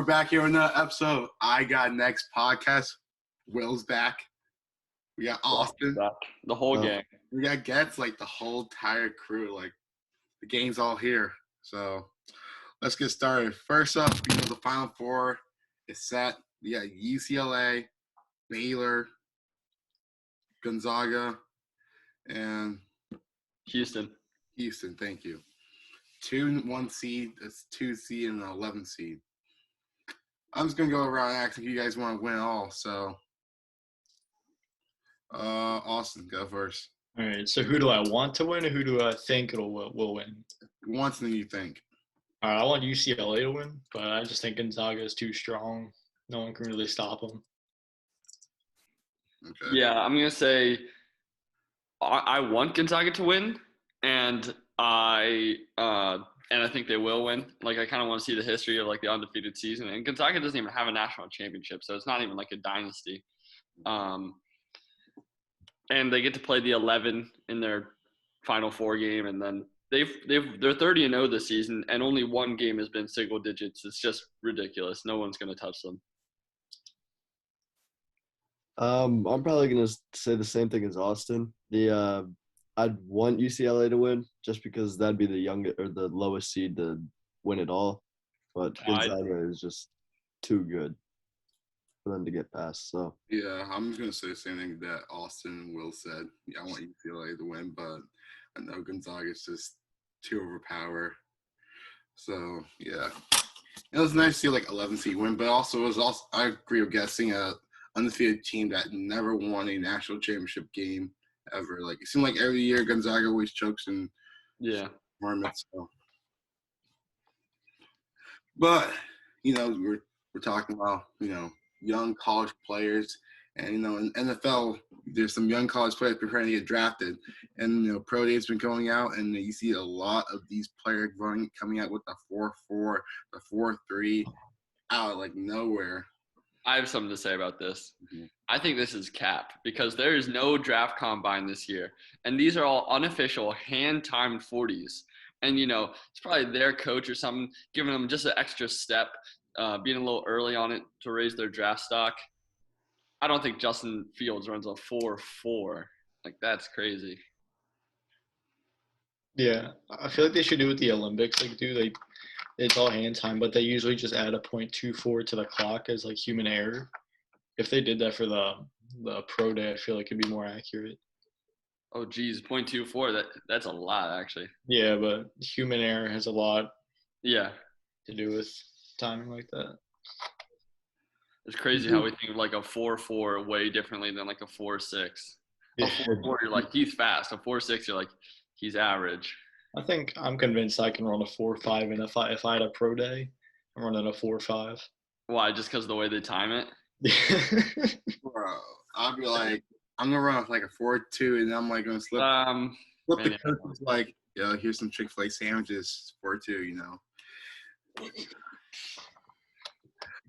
back here with another episode of I Got Next podcast. Will's back. We got Austin. The whole gang. We got Getz, like the whole entire crew. Like the gang's all here. So let's get started. First up, the Final Four is set. We got UCLA, Baylor, Gonzaga, and Houston. Thank you. 2 and 1 seed. That's 2 seed and an 11 seed. I'm just gonna go around asking if you guys want to win all. So, Austin, go first. All right. So who do I want to win, or who do I think will win? One thing you think. All right. I want UCLA to win, but I just think Gonzaga is too strong. No one can really stop them. Okay. Yeah, I'm gonna say I want Gonzaga to win, and I think they will win. Like, I kind of want to see the history of like the undefeated season, and Gonzaga doesn't even have a national championship, so it's not even like a dynasty. And they get to play the 11 in their Final Four game, and then they're 30-0 this season, and only one game has been single digits. It's just ridiculous. No one's gonna touch them. I'm probably gonna say the same thing as Austin. I'd want UCLA to win just because that'd be the lowest seed to win it all. But Gonzaga is just too good for them to get past. So yeah, I'm just gonna say the same thing that Austin and Will said. Yeah, I want UCLA to win, but I know Gonzaga is just too overpowered. So yeah, it was nice to see like 11 seed win, but I agree with guessing a undefeated team that never won a national championship game ever. Like, it seemed like every year Gonzaga always chokes in tournaments. So. But we're talking about young college players, and in NFL there's some young college players preparing to get drafted, and pro day's been going out, and you see a lot of these players coming out with the 4.4, the 4.3 out of like nowhere. I have something to say about this. Mm-hmm. I think this is cap because there is no draft combine this year. And these are all unofficial, hand-timed 40s. And, it's probably their coach or something giving them just an extra step, being a little early on it to raise their draft stock. I don't think Justin Fields runs a 4.4. Like, that's crazy. Yeah. I feel like they should do what the Olympics do. It's all hand time, but they usually just add a 0.24 to the clock as like human error. If they did that for the pro day, I feel like it'd be more accurate. Oh, geez, 0.24. That's a lot, actually. Yeah, but human error has a lot. Yeah. To do with timing like that. It's crazy how we think of like a 4.4 way differently than like a 4.6. A 4.4, you're like, he's fast. A 4.6, you're like, he's average. I think I'm convinced I can run a 4.5, and if I had a pro day, I'm running a 4.5. Why? Just because of the way they time it? Bro, I'll be like, I'm gonna run like a 4.2, and I'm like gonna slip the coach like, yo, here's some Chick-fil-A sandwiches, 4.2,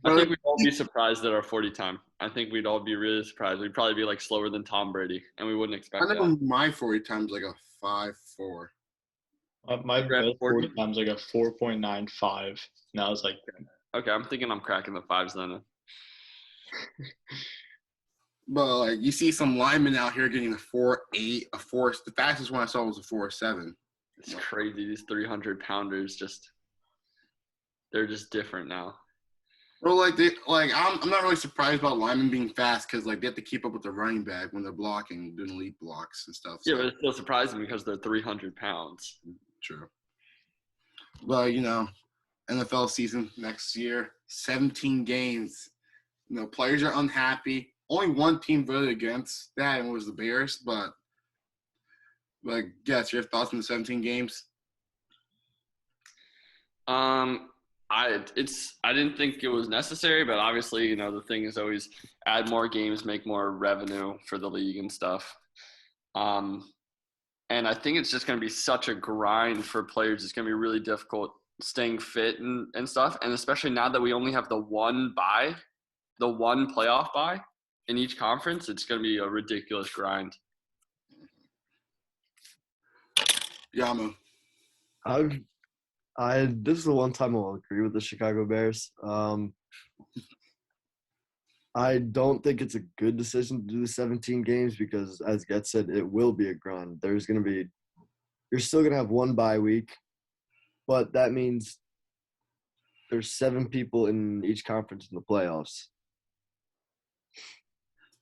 I think we'd all be surprised at our 40 time. I think we'd all be really surprised. We'd probably be like slower than Tom Brady, and we wouldn't expect that. I know my 40 time's like a 5.4. My 40 time's like a 4.95. Now it's like, okay, I'm thinking I'm cracking the fives then. But like, you see some linemen out here getting a 4.8, a 4. The fastest one I saw was a 4.7. It's crazy. These 300-pounders they're just different now. Well, I'm not really surprised about linemen being fast because like they have to keep up with the running back when they're blocking, doing lead blocks and stuff. Yeah, but it's still surprising because they're 300 pounds. True. But NFL season next year, 17 games. Players are unhappy. Only one team voted against that, and it was the Bears. But guess your thoughts on the 17 games? I didn't think it was necessary, but obviously, the thing is always add more games, make more revenue for the league and stuff. And I think it's just going to be such a grind for players. It's going to be really difficult staying fit and stuff. And especially now that we only have the one playoff bye in each conference, it's going to be a ridiculous grind. Yama. This is the one time I'll agree with the Chicago Bears. I don't think it's a good decision to do the 17 games because, as Get said, it will be a grind. You're still going to have one bye week, but that means there's 7 people in each conference in the playoffs.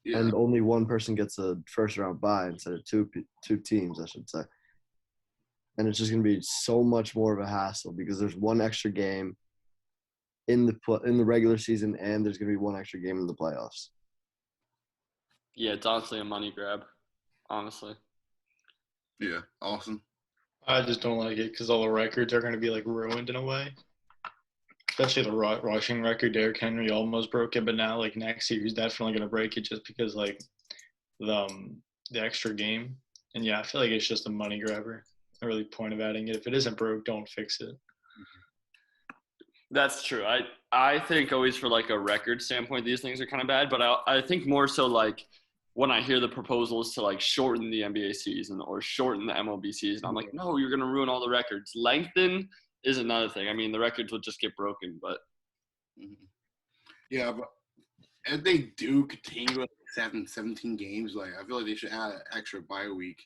Yeah. And only one person gets a first-round bye instead of two teams, I should say. And it's just going to be so much more of a hassle because there's one extra game in the regular season, and there's going to be one extra game in the playoffs. Yeah, it's honestly a money grab, honestly. Yeah. Awesome. I just don't like it because all the records are going to be like ruined in a way. Especially the rushing record. Derrick Henry almost broke it, but now like next year he's definitely going to break it just because like the extra game. And yeah, I feel like it's just a money grabber. Not really point of adding it. If it isn't broke, don't fix it. That's true. I think always for like a record standpoint, these things are kind of bad, but I think more so like when I hear the proposals to like shorten the NBA season or shorten the MLB season, I'm like, no, you're going to ruin all the records. Lengthen is another thing. I mean, the records will just get broken, but. Yeah, but if they do continue with 17 games, like I feel like they should add an extra bye week.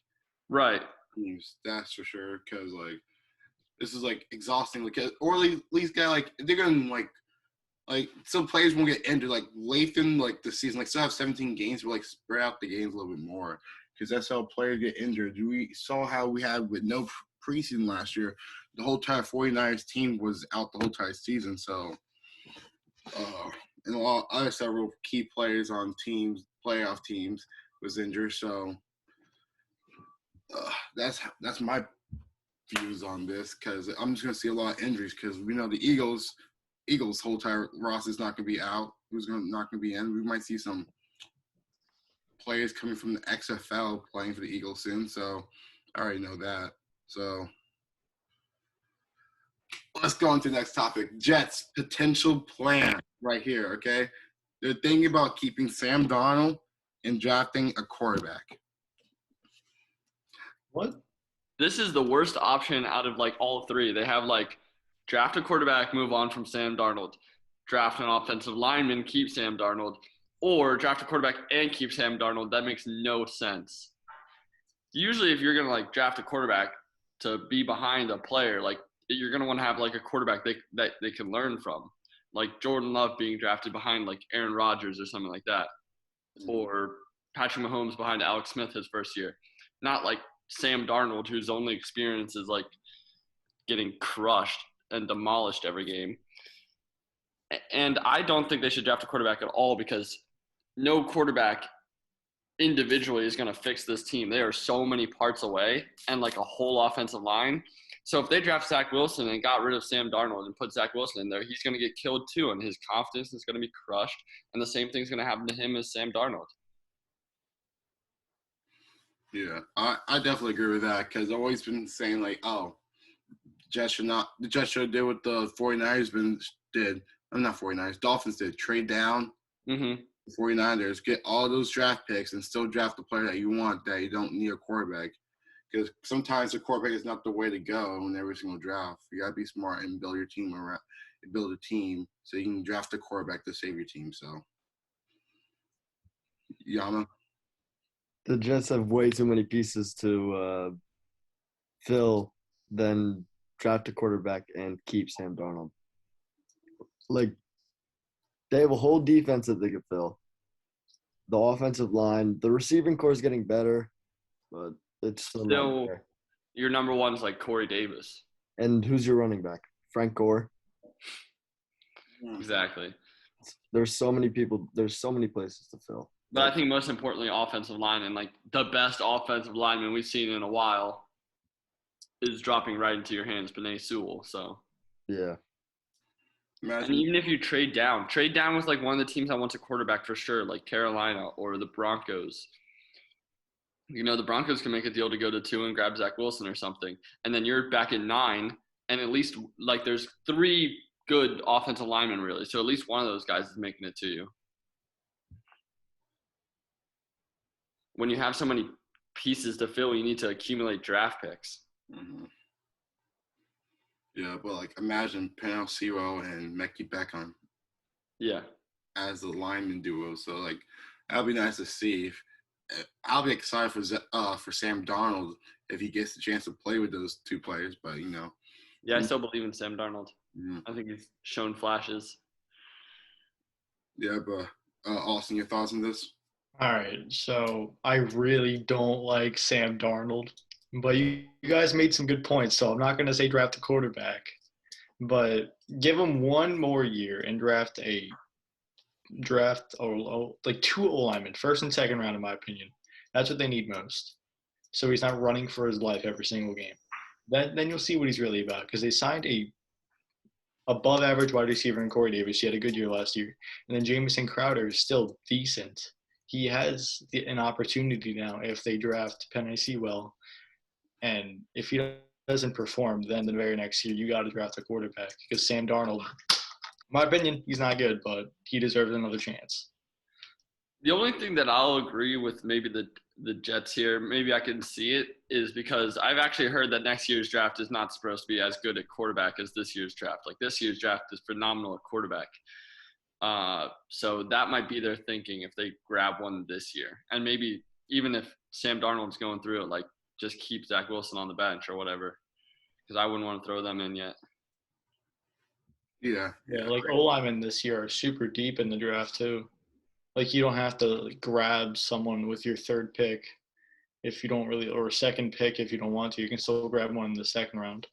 Right. Teams, that's for sure, because like this is like exhausting. Like, or at least get like they're gonna like some players won't get injured. Like lengthen like the season, like still have 17 games, but like spread out the games a little bit more, because that's how players get injured. We saw how we had with no preseason last year. The whole entire 49ers team was out the whole entire season. So, and a lot of other several key players on teams, playoff teams, was injured. So. That's my views on this because I'm just gonna see a lot of injuries because we know the Eagles whole entire roster is not gonna be out. Not gonna be in. We might see some players coming from the XFL playing for the Eagles soon. So I already know that. So let's go on to the next topic. Jets potential plan right here. Okay, they're thinking about keeping Sam Darnold and drafting a quarterback. What? This is the worst option out of like all three. They have like draft a quarterback, move on from Sam Darnold, draft an offensive lineman, keep Sam Darnold, or draft a quarterback and keep Sam Darnold. That makes no sense. Usually if you're going to like draft a quarterback to be behind a player, like you're going to want to have like a quarterback that they can learn from. Like Jordan Love being drafted behind like Aaron Rodgers or something like that. Or Patrick Mahomes behind Alex Smith his first year. Not like Sam Darnold, whose only experience is like getting crushed and demolished every game. And I don't think they should draft a quarterback at all because no quarterback individually is going to fix this team. They are so many parts away and like a whole offensive line. So if they draft Zach Wilson and got rid of Sam Darnold and put Zach Wilson in there, he's going to get killed too, and his confidence is going to be crushed. And the same thing's going to happen to him as Sam Darnold. Yeah, I definitely agree with that because I've always been saying like, oh, the Jets should have did what the 49ers did. I'm not 49ers, Dolphins did. Trade down the 49ers, get all those draft picks and still draft the player that you want that you don't need a quarterback. Because sometimes the quarterback is not the way to go in every single draft. You got to be smart and build your team around, build a team so you can draft a quarterback to save your team. So, Yama? The Jets have way too many pieces to fill than draft a quarterback and keep Sam Darnold. Like, they have a whole defense that they could fill. The offensive line, the receiving core is getting better, but it's still not there. Your number one is like Corey Davis. And who's your running back? Frank Gore? Exactly. There's so many people. There's so many places to fill. But I think most importantly, offensive line, and like the best offensive lineman we've seen in a while is dropping right into your hands, Penei Sewell. So yeah. And even if you trade down with like one of the teams that wants a quarterback for sure, like Carolina or the Broncos. You know, the Broncos can make a deal to go to 2 and grab Zach Wilson or something. And then you're back at 9, and at least like there's 3 good offensive linemen really. So at least one of those guys is making it to you. When you have so many pieces to fill, you need to accumulate draft picks. Mm-hmm. Yeah, but like imagine Penei Sewell and Mekhi Beckham. Yeah. as the lineman duo. So like that'll be nice to see. I'll be excited for Sam Darnold if he gets the chance to play with those two players. But Yeah, I still believe in Sam Darnold. mm, I think he's shown flashes. yeah. But Austin, your thoughts on this? All right, so I really don't like Sam Darnold, but you guys made some good points, so I'm not going to say draft a quarterback, but give him one more year and draft like two O-linemen, first and second round, in my opinion. That's what they need most. So he's not running for his life every single game. Then you'll see what he's really about, because they signed a above average wide receiver in Corey Davis. He had a good year last year. And then Jamison Crowder is still decent. He has an opportunity now if they draft Penny Sewell. And if he doesn't perform, then the very next year you got to draft a quarterback, because Sam Darnold, in my opinion, he's not good, but he deserves another chance. The only thing that I'll agree with maybe the Jets here, maybe I can see it, is because I've actually heard that next year's draft is not supposed to be as good at quarterback as this year's draft. Like this year's draft is phenomenal at quarterback. So that might be their thinking if they grab one this year. And maybe even if Sam Darnold's going through it, like just keep Zach Wilson on the bench or whatever, because I wouldn't want to throw them in yet. Yeah. Yeah, like O-linemen this year are super deep in the draft too. Like you don't have to grab someone with your third pick if you don't really, or second pick if you don't want to. You can still grab one in the second round.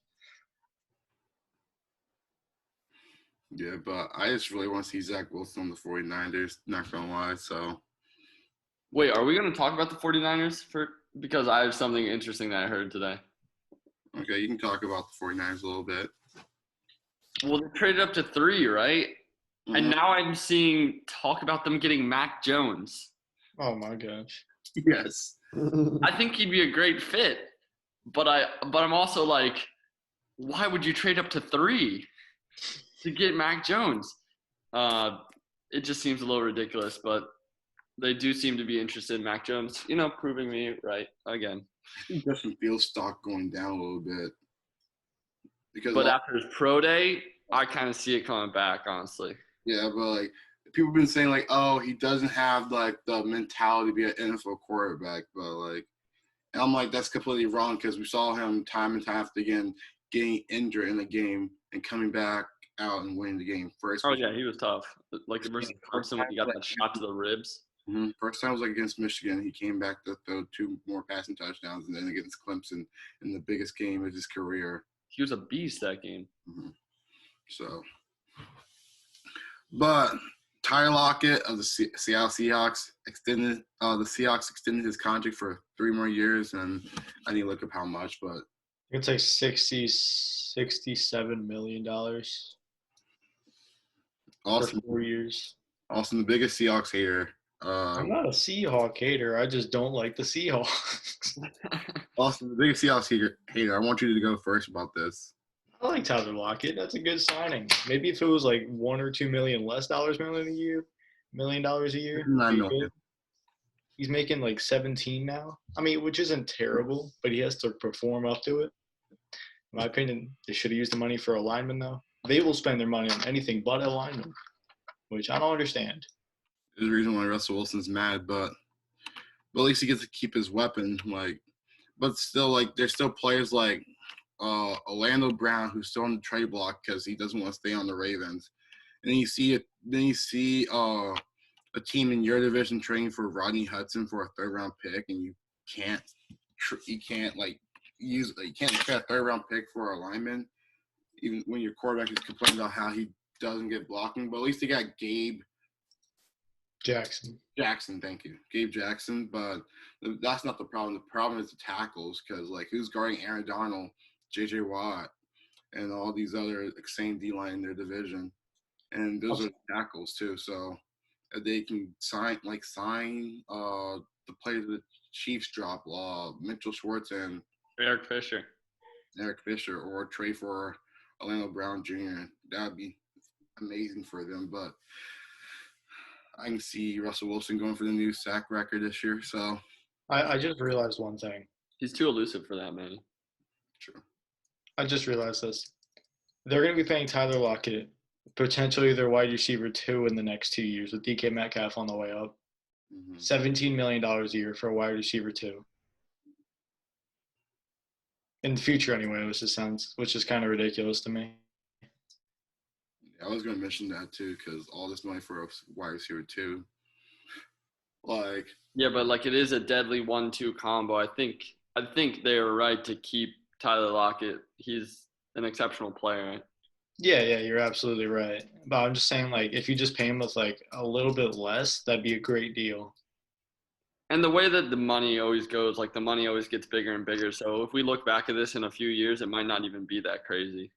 Yeah, but I just really want to see Zach Wilson on the 49ers, not going to lie. So, Wait, are we going to talk about the 49ers because I have something interesting that I heard today. okay, you can talk about the 49ers a little bit. Well, they traded up to 3, right? Mm-hmm. And now I'm seeing talk about them getting Mac Jones. Oh my gosh. Yes. I think he'd be a great fit, but I'm also like, why would you trade up to 3 to get Mac Jones? It just seems a little ridiculous, but they do seem to be interested in Mac Jones. Proving me right again. He doesn't feel stock going down a little bit. But after his pro day, I kind of see it coming back, honestly. Yeah, but like people have been saying like, oh, he doesn't have like the mentality to be an NFL quarterback, but like, and I'm like, that's completely wrong because we saw him time and time again getting injured in the game and coming back out and winning the game first. Oh yeah, he was tough. Like versus Clemson when he got that shot to the ribs. Mm-hmm. First time was like against Michigan. He came back to throw 2 more passing touchdowns, and then against Clemson in the biggest game of his career. He was a beast that game. Mm-hmm. So, but Tyler Lockette of the Seattle Seahawks extended. The Seahawks extended his contract for 3 more years, and I need to look up how much, but It's like $67 million for 4 years. Austin, the biggest Seahawks hater. I'm not a Seahawk hater. I just don't like the Seahawks. Austin, the biggest Seahawks hater. I want you to go first about this. I like Tyler Lockett. That's a good signing. Maybe if it was like $1 or $2 million less million a year, $9 million. He's making like 17 now. I mean, which isn't terrible, but he has to perform up to it. In my opinion, they should have used the money for a lineman though. They will spend their money on anything but a lineman, which I don't understand. There's a reason why Russell Wilson's mad, but at least he gets to keep his weapon. Like, but still, like, there's still players like Orlando Brown who's still on the trade block because he doesn't want to stay on the Ravens. And then you see a team in your division trading for Rodney Hudson for a 3rd-round pick, and you can't trade a 3rd-round pick for a lineman, even when your quarterback is complaining about how he doesn't get blocking. But at least they got Gabe Jackson, thank you. Gabe Jackson, but that's not the problem. The problem is the tackles because, like, who's guarding Aaron Donald, J.J. Watt, and all these other same D-line in their division. And those are tackles, too. So they can sign the players the Chiefs drop, Mitchell Schwartz and Eric Fisher, or trade for Orlando Brown Jr. That would be amazing for them, but I can see Russell Wilson going for the new sack record this year. So I just realized one thing. He's too elusive for that, man. True. I just realized this. They're going to be paying Tyler Lockett potentially their wide receiver 2 in the next 2 years with DK Metcalf on the way up. Mhm. $17 million a year for a wide receiver 2. In the future, anyway, which is kind of ridiculous to me. I was going to mention that too, because all this money for a wide receiver too. Like, Yeah, but like it is a deadly 1-2 combo. I think they are right to keep Tyler Lockett. He's an exceptional player. Yeah, you're absolutely right. But I'm just saying, like, if you just pay him with like a little bit less, that'd be a great deal. And the way that the money always goes, like the money always gets bigger and bigger. So if we look back at this in a few years, it might not even be that crazy.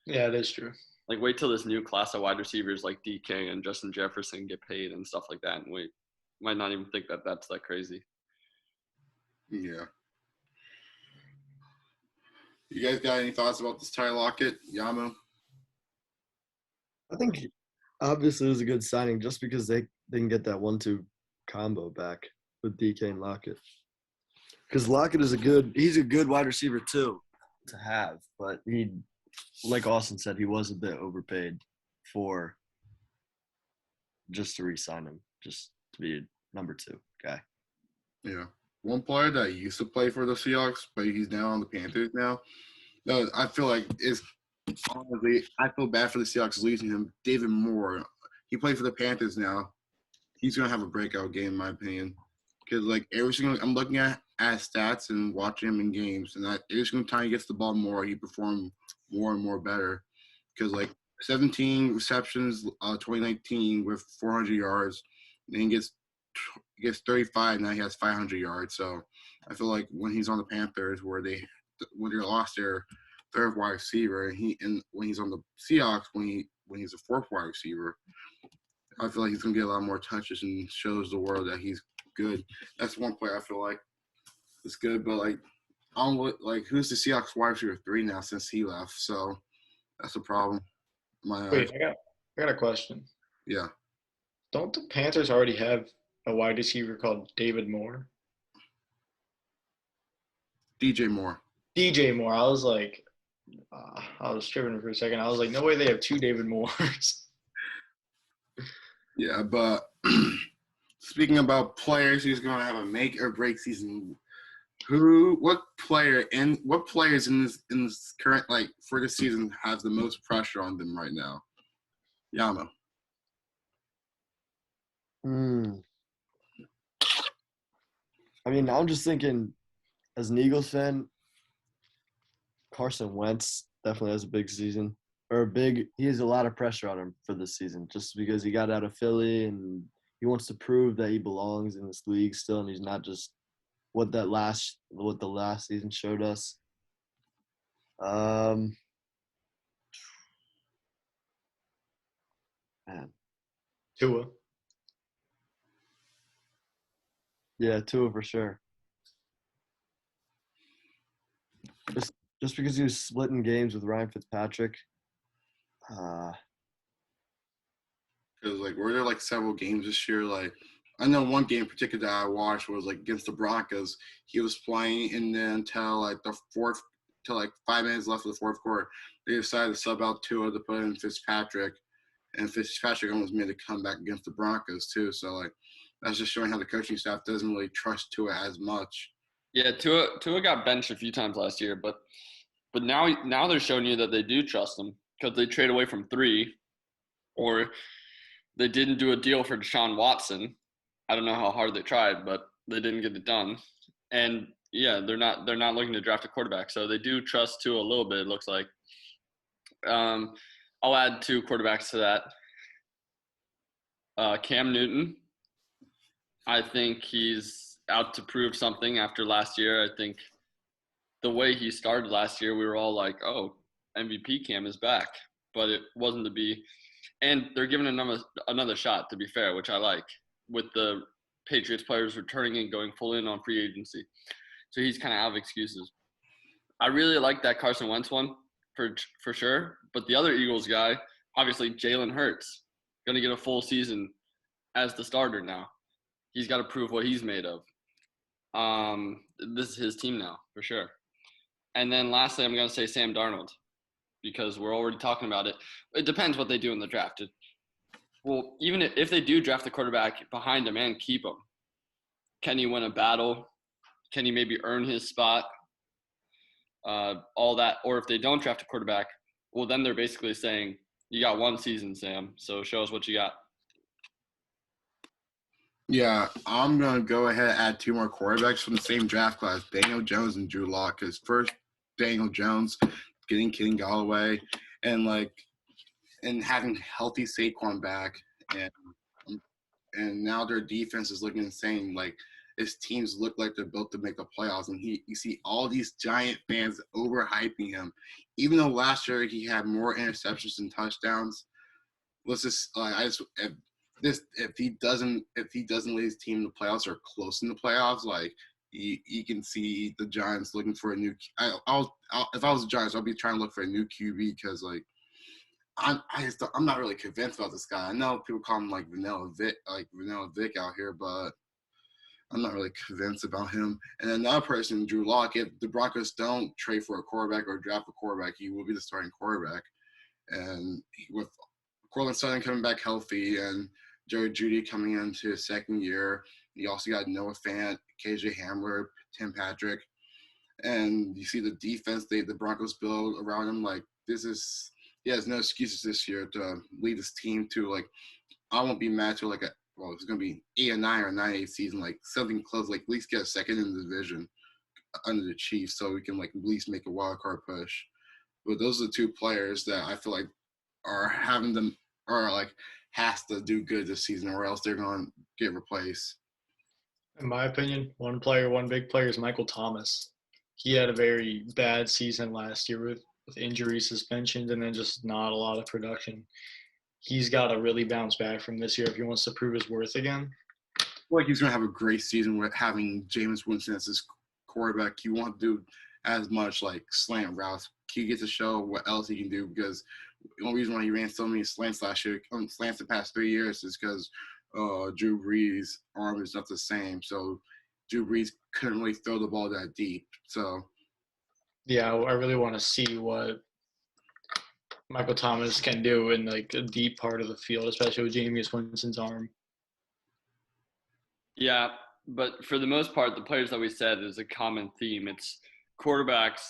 Yeah, it is true. Like wait till this new class of wide receivers like DK and Justin Jefferson get paid and stuff like that, and we might not even think that that's that crazy. yeah. You guys got any thoughts about this Tyler Lockett, Yamu? I think obviously it was a good signing just because they can get that 1-2 combo back with DK and Lockett. Because Lockett is he's a good wide receiver too to have, but he, like Austin said, he was a bit overpaid for just to re-sign him, just to be a number 2 guy. Yeah. One player that used to play for the Seahawks, but he's now on the Panthers now. No, I feel like honestly, I feel bad for the Seahawks losing him. David Moore, he played for the Panthers now. He's gonna have a breakout game, in my opinion. Because like every single, I'm looking at stats and watching him in games, and every single time he gets the ball more, he performs more and more better. Because like 17 receptions, 2019 with 400 yards, and then he gets 35. Now he has 500 yards. So I feel like when he's on the Panthers, when they lost their third wide receiver, and when he's on the Seahawks, when he's a fourth wide receiver, I feel like he's gonna get a lot more touches and shows the world that he's good. That's one player I feel like is good, but like I don't like who's the Seahawks wide receiver 3 now since he left, so that's a problem. Wait, I got a question. Yeah. Don't the Panthers already have a wide receiver called David Moore? DJ Moore. DJ Moore. I was like, I was tripping for a second. I was like, no way they have 2 David Moores. Yeah, but speaking about players who's going to have a make or break season, what players in this current for this season has the most pressure on them right now? Yama. I mean, I'm just thinking, as an Eagles fan, Carson Wentz definitely has a big season. He has a lot of pressure on him for this season just because he got out of Philly and he wants to prove that he belongs in this league still, and he's not just what the last season showed us. Man. Tua. Yeah, Tua for sure. Just because he was splitting games with Ryan Fitzpatrick. Because were there several games this year? I know one game in particular that I watched was against the Broncos. He was playing, and then until 5 minutes left of the fourth quarter, they decided to sub out Tua to put in Fitzpatrick, and Fitzpatrick almost made a comeback against the Broncos too. So that's just showing how the coaching staff doesn't really trust Tua as much. Yeah, Tua got benched a few times last year, but now they're showing you that they do trust him because they trade away from 3, or they didn't do a deal for Deshaun Watson. I don't know how hard they tried, but they didn't get it done. And yeah, they're not looking to draft a quarterback, so they do trust Tua a little bit. It looks like. I'll add 2 quarterbacks to that. Cam Newton. I think he's out to prove something after last year. I think the way he started last year, we were all like, "Oh, MVP Cam is back," but it wasn't to be. And they're giving another shot, to be fair, which I like, with the Patriots players returning and going full in on free agency. So he's kind of out of excuses. I really like that Carson Wentz one for sure. But the other Eagles guy, obviously Jalen Hurts, going to get a full season as the starter now. He's got to prove what he's made of. This is his team now, for sure. And then lastly, I'm going to say Sam Darnold. because we're already talking about it. It depends what they do in the draft. Well, even if they do draft the quarterback behind him and keep him, can he win a battle? Can he maybe earn his spot? All that. Or if they don't draft a quarterback, well, then they're basically saying, you got one season, Sam, so show us what you got. Yeah, I'm going to go ahead and add 2 more quarterbacks from the same draft class, Daniel Jones and Drew Lock. Because first, Daniel Jones getting King Galloway and having healthy Saquon back. And now their defense is looking insane. Like, his teams look like they're built to make the playoffs. And you see all these giant fans overhyping him. Even though last year he had more interceptions than touchdowns, let's just if he doesn't lead his team in the playoffs or close in the playoffs, like you can see the Giants looking for a new. If I was the Giants, I'd be trying to look for a new QB because like I'm not really convinced about this guy. I know people call him like Vanilla Vic out here, but I'm not really convinced about him. And another person, Drew Lock, if the Broncos don't trade for a quarterback or draft a quarterback, he will be the starting quarterback. And with Cortland Sutton coming back healthy and Jerry Jeudy coming into his second year, you also got Noah Fant, KJ Hamler, Tim Patrick. And you see the defense the Broncos build around him. Like, he has no excuses this year to lead his team to, like, I won't be mad to, like, it's going to be 8 or 9 or 9-8 season, like, something close, like, at least get a second in the division under the Chiefs so we can, like, at least make a wild card push. But those are the 2 players that I feel like are having them, or, like, has to do good this season or else they're going to get replaced. In my opinion, one big player is Michael Thomas. He had a very bad season last year with injury, suspensions, and then just not a lot of production. He's got to really bounce back from this year if he wants to prove his worth again. I feel like he's going to have a great season with having Jameis Winston as his quarterback. He won't do as much like slant routes. He gets to show what else he can do because the only reason why he ran so many slants last year, slants the past 3 years, is because Drew Brees' arm is not the same. So Drew Brees couldn't really throw the ball that deep. So yeah, I really want to see what Michael Thomas can do in like a deep part of the field, especially with Jameis Winston's arm. Yeah, but for the most part, the players that we said is a common theme. It's quarterbacks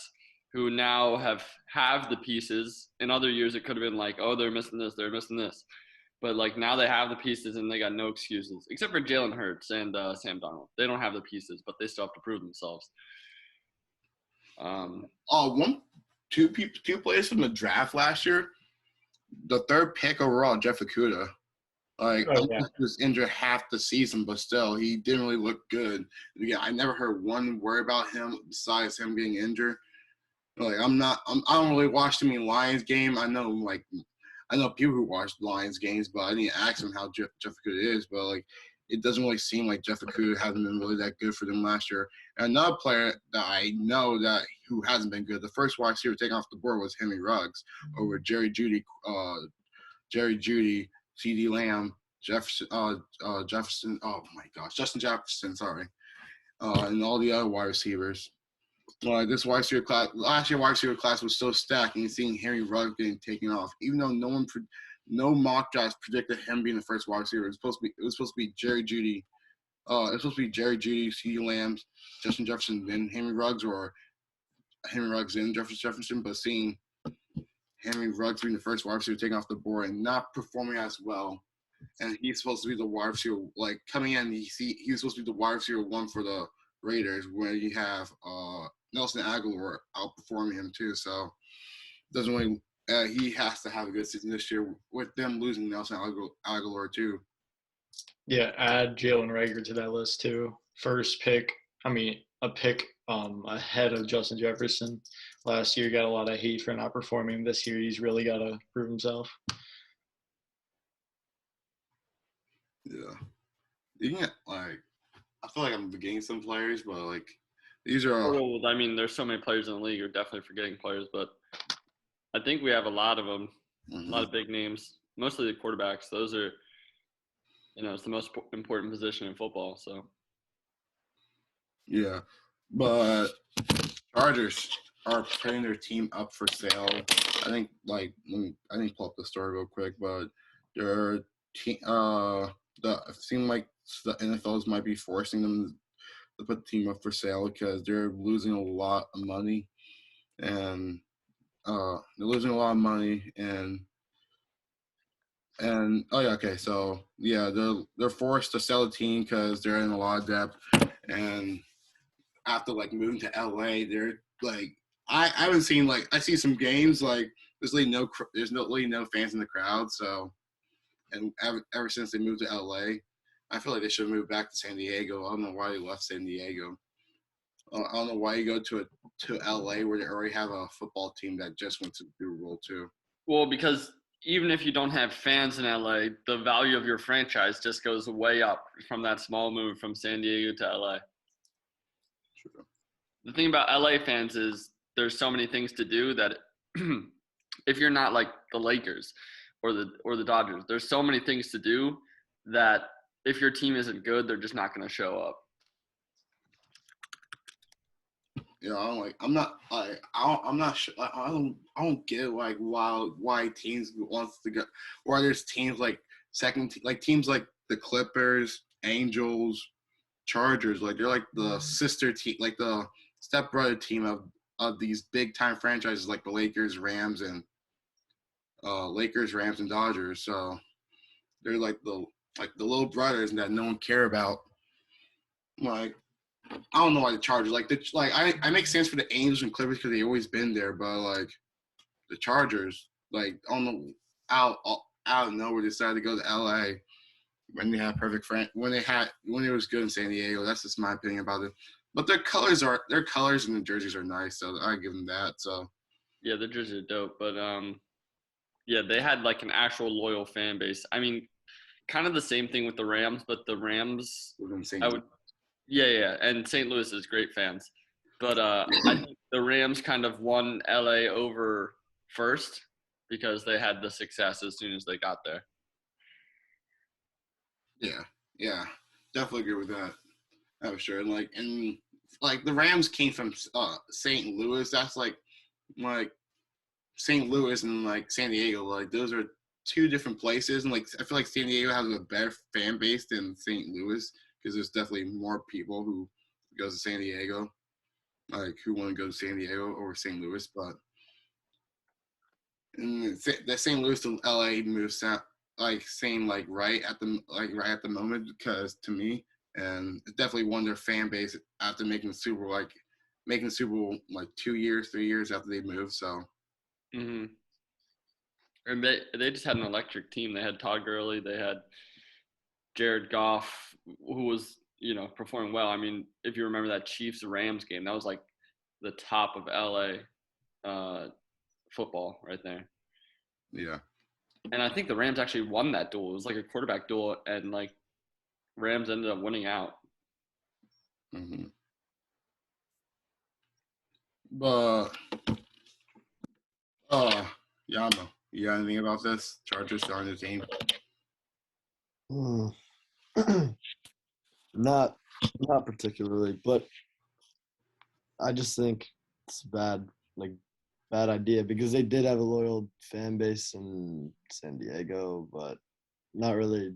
who now have the pieces. In other years, it could have been like, oh, they're missing this, they're missing this. But, like, now they have the pieces and they got no excuses, except for Jalen Hurts and Sam Darnold. They don't have the pieces, but they still have to prove themselves. Two players from the draft last year. The 3rd pick overall, Jeff Okudah. Like, he was injured half the season, but still, he didn't really look good. Again, I never heard one word about him besides him being injured. Like, I don't really watch too many Lions game. I know people who watch Lions games, but I didn't ask them how Jeff Okudah is. But like, it doesn't really seem like Jeff Okudah hasn't been really that good for them last year. And another player that I know that who hasn't been good, the first wide receiver taken off the board was Henry Ruggs over Jerry Jeudy, CeeDee Lamb, Jefferson. Oh my gosh, Justin Jefferson. Sorry, and all the other wide receivers. This wide receiver class, last year wide receiver class was so stacked, and you're seeing Henry Ruggs getting taken off, even though no mock drafts predicted him being the first wide receiver. It was supposed to be Jerry Jeudy. It was supposed to be Jerry Jeudy, CeeDee Lamb, Justin Jefferson, then Henry Ruggs, or Henry Ruggs and Jefferson. But seeing Henry Ruggs being the first wide receiver taken off the board and not performing as well, and he's supposed to be the wide receiver, like coming in, he was supposed to be the wide receiver 1 for the Raiders, where you have Nelson Aguilar outperforming him too. So doesn't really. He has to have a good season this year with them losing Nelson Aguilar too. Yeah, add Jalen Reagor to that list too. First pick. A pick ahead of Justin Jefferson. Last year, got a lot of hate for not performing. This year, he's really got to prove himself. Yeah. You can I feel like I'm forgetting some players, but like these are. I mean, there's so many players in the league. You're definitely forgetting players, but I think we have a lot of them, a lot of big names, mostly the quarterbacks. Those are, it's the most important position in football. So. Yeah, but Chargers. are putting their team up for sale. I think I need to pull up the story real quick, but their team it seems like the NFLs might be forcing them to put the team up for sale because they're losing a lot of money, and oh yeah, okay, so yeah, they're forced to sell the team because they're in a lot of debt, and after like moving to LA, they're like I haven't seen I see some games there's really no fans in the crowd, so and ever since they moved to LA, I feel like they should move back to San Diego. I don't know why they left San Diego. I don't know why you go to LA where they already have a football team that just went to the Super Bowl too. Well, because even if you don't have fans in LA, the value of your franchise just goes way up from that small move from San Diego to LA. True. The thing about LA fans is there's so many things to do that if you're not like the Lakers or the Dodgers, there's so many things to do that if your team isn't good, they're just not going to show up. Yeah, I'm not sure. I don't get why teams wants to go, or there's teams teams like the Clippers, Angels, Chargers, they're like the sister team, like the stepbrother team of these big time franchises like the Lakers, Rams, and Dodgers. So they're like the little brothers that no one care about. I don't know why the Chargers I make sense for the Angels and Clippers because they always been there, but the Chargers, I don't know, out of nowhere decided to go to LA when they had perfect when it was good in San Diego. That's just my opinion about it. But their colors and the jerseys are nice, so I give them that. So yeah, the jerseys are dope, but yeah, they had an actual loyal fan base. I mean, kind of the same thing with the Rams, but the Rams, yeah, and St. Louis is great fans. But I think the Rams kind of won LA over first because they had the success as soon as they got there. Yeah, definitely agree with that. Oh, sure. And the Rams came from St. Louis. That's like St. Louis and San Diego. Those are two different places, and I feel like San Diego has a better fan base than St. Louis because there's definitely more people who goes to San Diego, who want to go to San Diego over St. Louis. But the St. Louis to LA moves out right at the moment because to me, and it's definitely won their fan base after making the Super Bowl 2 years, 3 years after they moved. So. Mm-hmm. And they just had an electric team. They had Todd Gurley. They had Jared Goff, who was, performing well. I mean, if you remember that Chiefs-Rams game, that was the top of LA football right there. Yeah. And I think the Rams actually won that duel. It was a quarterback duel, and Rams ended up winning out. Mm-hmm. But Yama, you got anything about this? Chargers starting the team? Not particularly, but I just think it's bad idea because they did have a loyal fan base in San Diego, but not really.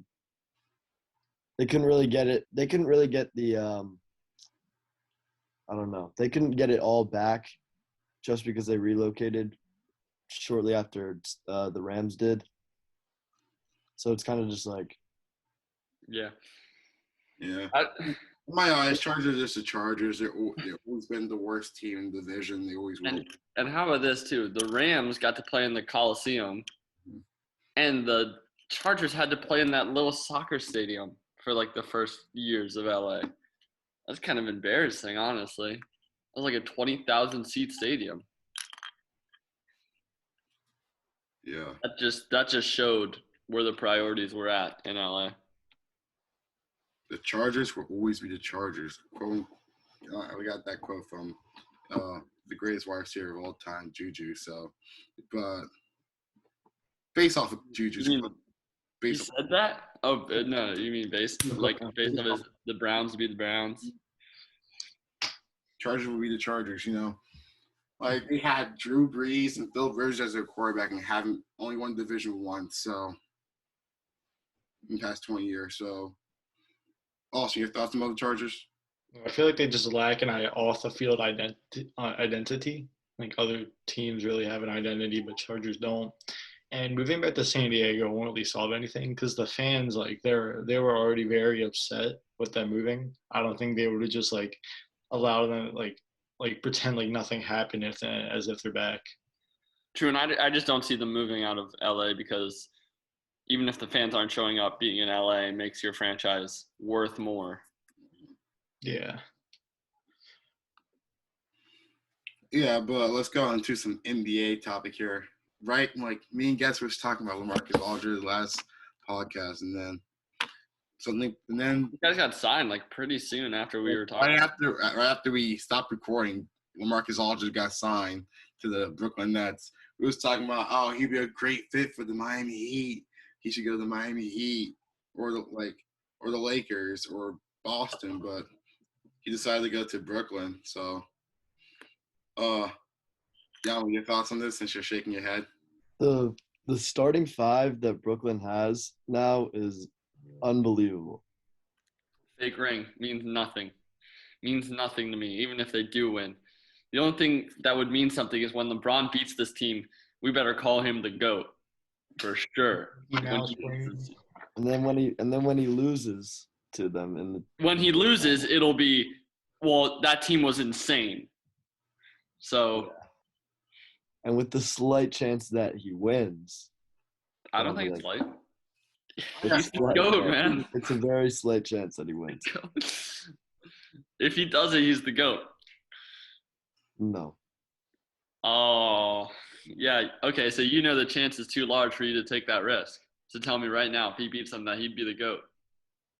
They couldn't really get it. They couldn't really get the I don't know. They couldn't get it all back just because they relocated shortly after the Rams did. So it's kind of just yeah. Yeah. In my eyes, Chargers are just the Chargers. They've always been the worst team in the division. They always will. And how about this, too? The Rams got to play in the Coliseum, and the Chargers had to play in that little soccer stadium for, the first years of LA. That's kind of embarrassing, honestly. It was a 20,000-seat stadium. Yeah. That just showed where the priorities were at in LA. The Chargers will always be the Chargers. Quote, we got that quote from the greatest wide receiver of all time, Juju. So, but based off of Juju's You said that? Oh no, you mean based off the Browns to be the Browns? Chargers will be the Chargers. Like they had Drew Brees and Phil Rivers as their quarterback and haven't only won Division One. So in the past 20 years. So, Austin, your thoughts about the Chargers? I feel like they just lack an off the field identity. Like other teams really have an identity, but Chargers don't. And moving back to San Diego won't really solve anything because the fans, like, they were already very upset with them moving. I don't think they would have just like allowed them like pretend like nothing happened as if they're back. True, and I just don't see them moving out of LA because even if the fans aren't showing up, being in LA makes your franchise worth more. Yeah. Yeah, but let's go into some NBA topic here. Right, like me and Guess was talking about Lamarcus Aldridge last podcast, and then You guys got signed like pretty soon after we were talking. right after we stopped recording, Lamarcus Aldridge got signed to the Brooklyn Nets. We was talking about, oh, he'd be a great fit for the Miami Heat. He should go to the Miami Heat or the Lakers or Boston, but he decided to go to Brooklyn. So, yeah, your thoughts on this since you're shaking your head? The starting five that Brooklyn has now is unbelievable. Fake ring means nothing. Means nothing to me, even if they do win. The only thing that would mean something is when LeBron beats this team, we better call him the GOAT for sure. And then when he loses to them when he loses, it'll be, well, that team was insane. So and with the slight chance that he wins. I don't think it's slight. It's slight, GOAT, man. It's a very slight chance that he wins. If he does it, he's the GOAT. No. Oh, yeah. Okay, so you know the chance is too large for you to take that risk. So tell me right now, if he beats them, that he'd be the GOAT.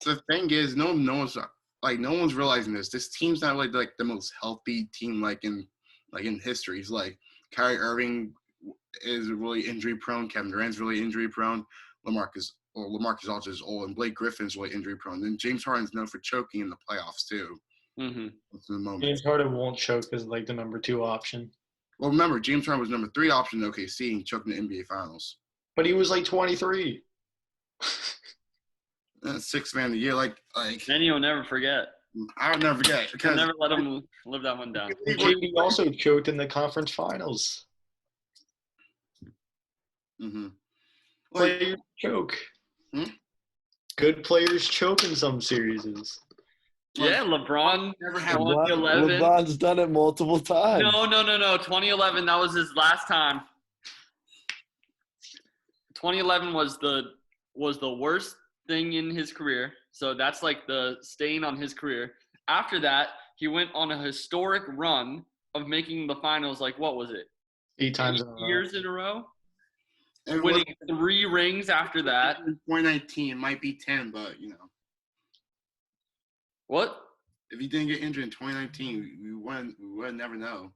So the thing is, no one's realizing this. This team's not like the most healthy team in history. It's like Kyrie Irving is really injury prone. Kevin Durant's really injury prone. Lamarcus Aldridge is old, and Blake Griffin's really injury prone. Then James Harden's known for choking in the playoffs too. Mm-hmm. James Harden won't choke as like the number 2 option. Well, remember, James Harden was number 3 option in OKC and choked in the NBA Finals. But he was like 23. Sixth man of the year, like. And you'll never forget. I'll never forget. I'll never let him live that one down. KD also choked in the conference finals. Mm-hmm. Players choke. Good players choke in some series. Yeah, LeBron. Never had 2011. LeBron's done it multiple times. No. 2011, that was his last time. 2011 was the worst thing in his career. So that's like the stain on his career. After that, he went on a historic run of making the finals. Like, what was it? 8 times years in a row. And winning 3 rings after that. 2019, it might be 10, but What? If he didn't get injured in 2019, we would never know.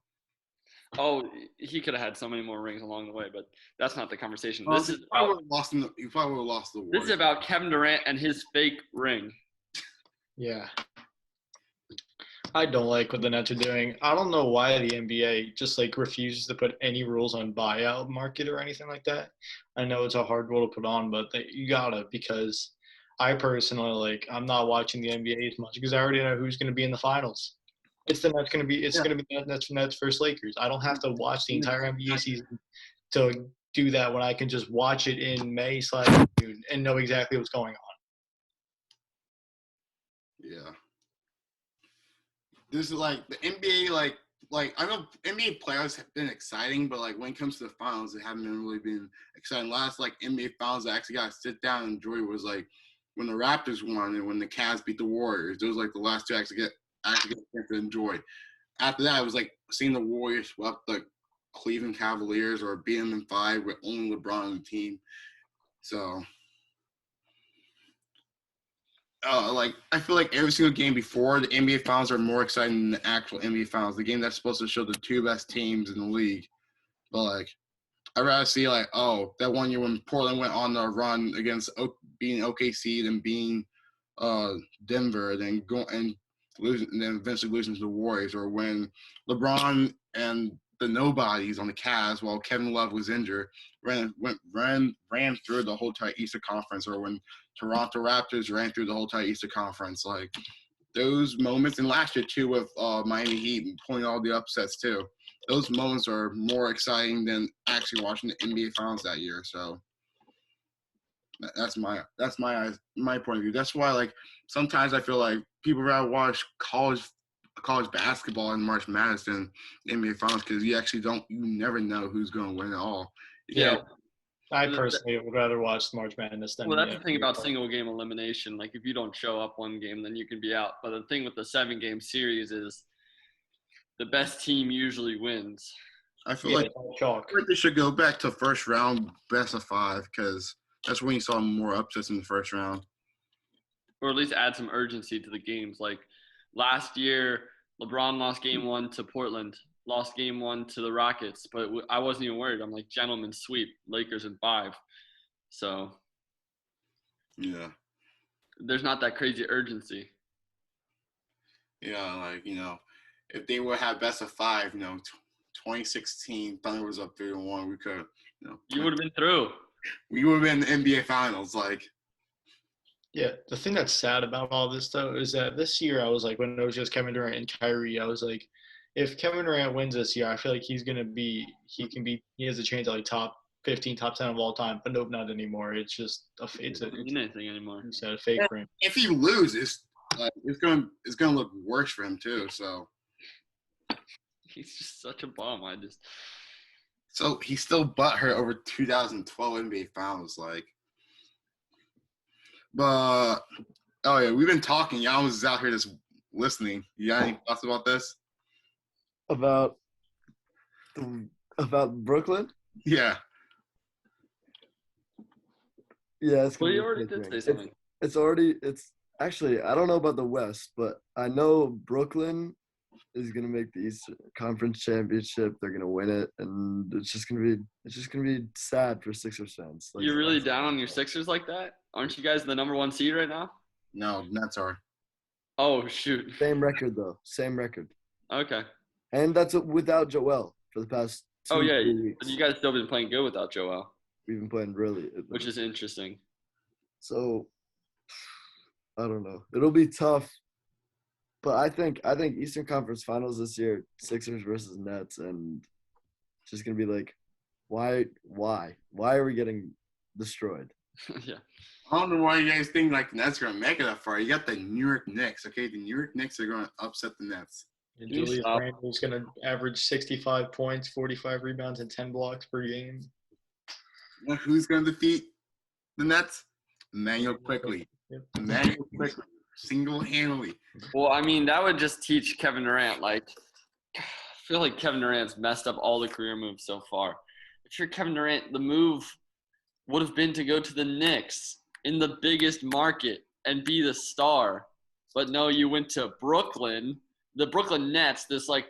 Oh, he could have had so many more rings along the way, but that's not the conversation. Well, This is you probably would have lost the war. This is about Kevin Durant and his fake ring. Yeah. I don't like what the Nets are doing. I don't know why the NBA just like refuses to put any rules on buyout market or anything like that. I know it's a hard rule to put on, but you gotta, because I personally I'm not watching the NBA as much because I already know who's going to be in the finals. It's the Nets going to be. It's going to be the Nets versus Lakers. I don't have to watch the entire NBA season to do that when I can just watch it in May/June and know exactly what's going on. Yeah. This is like the NBA. Like I know NBA playoffs have been exciting, but like when it comes to the finals, it haven't really been exciting. Last NBA finals I actually got to sit down and enjoy was like when the Raptors won and when the Cavs beat the Warriors. Those like the last 2 I actually get to enjoy. After that, it was like seeing the Warriors sweep the Cleveland Cavaliers or beat them in 5 with only LeBron on the team. So, I feel like every single game before the NBA Finals are more exciting than the actual NBA Finals. The game that's supposed to show the 2 best teams in the league. But I'd rather see that one year when Portland went on the run against being OKC than being Denver, then go and losing, and then eventually losing to the Warriors, or when LeBron and the nobodies on the Cavs while Kevin Love was injured, ran through the whole entire Eastern Conference, or when Toronto Raptors ran through the whole entire Eastern Conference. Like those moments, and last year too with Miami Heat pulling all the upsets too. Those moments are more exciting than actually watching the NBA Finals that year. So that's my point of view. That's why like sometimes I feel like people rather watch college basketball in March Madness than NBA Finals, because you never know who's going to win at all. Yeah. I personally would rather watch March Madness than. Well, that's the thing about single game elimination. Like if you don't show up one game, then you can be out. But the thing with the 7-game series is the best team usually wins. I feel like they should go back to first round best of 5, because that's when you saw more upsets in the first round. Or at least add some urgency to the games. Like last year, LeBron lost game 1 to Portland, lost game 1 to the Rockets, but I wasn't even worried. I'm like, gentlemen sweep, Lakers in 5. So yeah, there's not that crazy urgency. Yeah, like, if they would have best of 5, 2016 Thunder was up 3-1, we could, you would have been through. We would have been in the NBA Finals, like. Yeah, the thing that's sad about all this though is that this year I was like, when it was just Kevin Durant and Kyrie, I was like, if Kevin Durant wins this year, I feel like he has a chance at like top 15, top 10 of all time. But nope, not anymore. It's just it's anything anymore. It's a fake ring. If he loses, like it's gonna look worse for him too. So he's just such a bum. So he's still butthurt over 2012 NBA Finals, like. But oh yeah, we've been talking. Y'all was out here just listening. You got any thoughts about this? About Brooklyn? Yeah. Yeah, it's well, you already did say something. It's actually, I don't know about the West, but I know Brooklyn is gonna make the Eastern Conference Championship. They're gonna win it, and it's just gonna be sad for Sixers fans. Like, you're really down on your Sixers like that? Aren't you guys the number 1 seed right now? No, Nets are. Oh shoot. Same record though. Same record. Okay. And that's without Joel for the past 2 weeks. But you guys still been playing good without Joel. We've been playing really. Which is interesting. So, I don't know. It'll be tough. But I think Eastern Conference Finals this year, Sixers versus Nets, and it's just going to be like, why are we getting destroyed? Yeah. I don't know why you guys think like the Nets are going to make it that far. You got the New York Knicks, okay? The New York Knicks are going to upset the Nets. And Julius Randle's going to average 65 points, 45 rebounds, and 10 blocks per game. You know who's going to defeat the Nets? Immanuel Quickly. Yep. Immanuel Quickly. Single-handedly. Well, I mean, that would just teach Kevin Durant, like, I feel like Kevin Durant's messed up all the career moves so far. If you're Kevin Durant, the move would have been to go to the Knicks in the biggest market and be the star. But no, you went to Brooklyn, the Brooklyn Nets, this, like,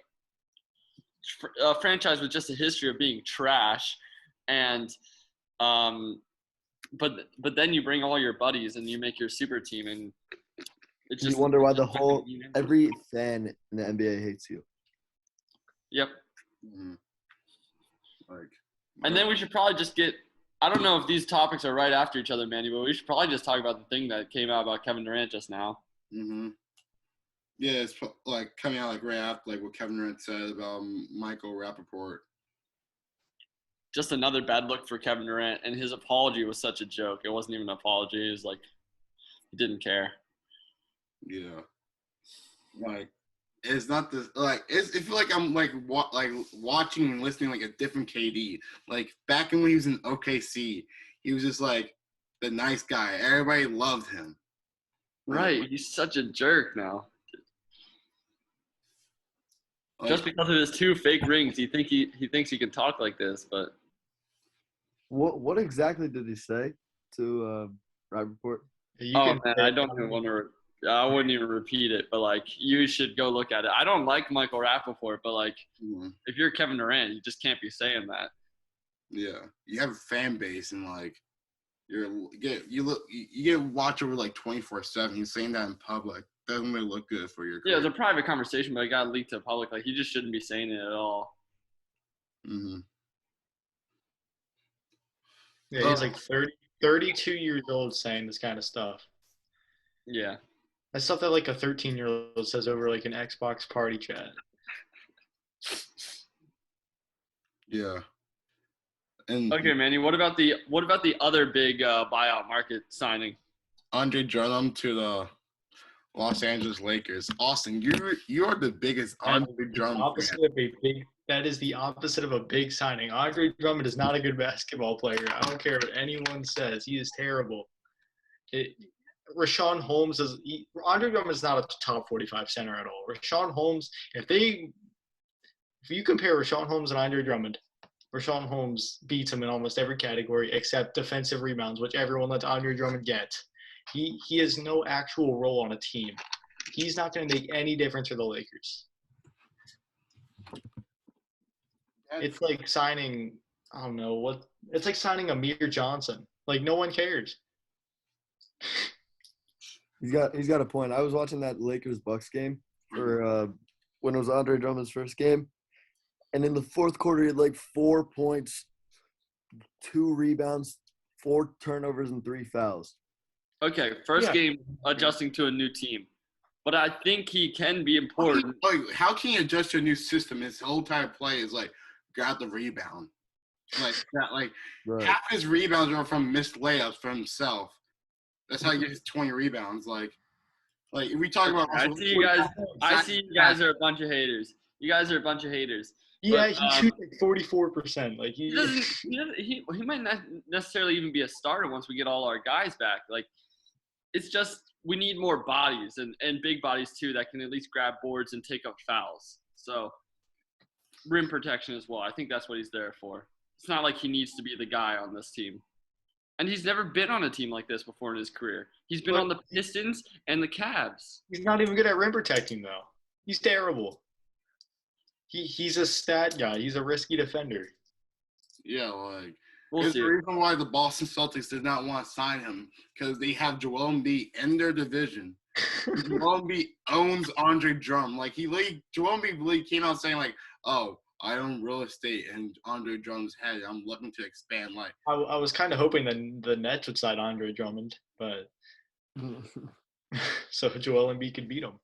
franchise with just a history of being trash. And but then you bring all your buddies and you make your super team, and it's just, you wonder why every fan in the NBA hates you. Yep. Mm-hmm. Like, and then we should probably just get, I don't know if these topics are right after each other, Manny, but we should probably just talk about the thing that came out about Kevin Durant just now. Mm-hmm. Yeah, it's like coming out like right after like what Kevin Durant said about Michael Rapaport. Just another bad look for Kevin Durant, and his apology was such a joke. It wasn't even an apology. It was like he didn't care. Yeah, like it's not this. Like it feel like I'm like watching and listening like a different KD. Like back when he was in OKC, he was just like the nice guy. Everybody loved him. Right, he's such a jerk now. Like, just because of his 2 fake rings, he thinks he can talk like this, but what exactly did he say to Rapaport? Man, I don't even want to. I wouldn't even repeat it, but like you should go look at it. I don't like Michael Rapaport, but like if you're Kevin Durant, you just can't be saying that. Yeah, you have a fan base, and like you get watch over like 24/7. He's saying that in public. Doesn't really look good for your career. Yeah, it's a private conversation, but it got leaked to the public. Like, he just shouldn't be saying it at all. Mm-hmm. Yeah, he's like 32 years old saying this kind of stuff. Yeah. That's stuff that like a 13-year-old says over like an Xbox party chat. Yeah. And Okay, Manny. What about the other big buyout market signing? Andre Drummond to the Los Angeles Lakers. Austin, you're the biggest Andre Drummond fan. That is the opposite of a big signing. Andre Drummond is not a good basketball player. I don't care what anyone says. He is terrible. Rashawn Holmes Andre Drummond is not a top 45 center at all. Rashawn Holmes, if you compare Rashawn Holmes and Andre Drummond, Rashawn Holmes beats him in almost every category except defensive rebounds, which everyone lets Andre Drummond get. He has no actual role on a team. He's not going to make any difference for the Lakers. It's like signing, I don't know what. It's like signing Amir Johnson. Like no one cares. He's got a point. I was watching that Lakers Bucks game for when it was Andre Drummond's first game, and in the fourth quarter he had like 4 points, 2 rebounds, 4 turnovers, and 3 fouls. Okay, first game adjusting to a new team, but I think he can be important. How can you adjust to a new system? His whole entire play is like grab the rebound, like that. Like Right. half his rebounds are from missed layups for himself. That's how he gets 20 rebounds. Like if we talk about. I see you guys are a bunch of haters. You guys are a bunch of haters. Yeah, But, he shoots like 44%. Like he might not necessarily even be a starter once we get all our guys back. Like, it's just we need more bodies and big bodies too that can at least grab boards and take up fouls. So rim protection as well. I think that's what he's there for. It's not like he needs to be the guy on this team. And he's never been on a team like this before in his career. He's been on the Pistons and the Cavs. He's not even good at rim protecting though. He's terrible. He's a stat guy. He's a risky defender. Yeah, like We'll there's see. the reason why the Boston Celtics did not want to sign him because they have Joel Embiid in their division. Joel Embiid owns Andre Drummond. Like Joel Embiid came out saying like, "Oh, I own real estate in Andre Drummond's head. I'm looking to expand." Like I was kind of hoping that the Nets would sign Andre Drummond, but so Joel Embiid could beat him.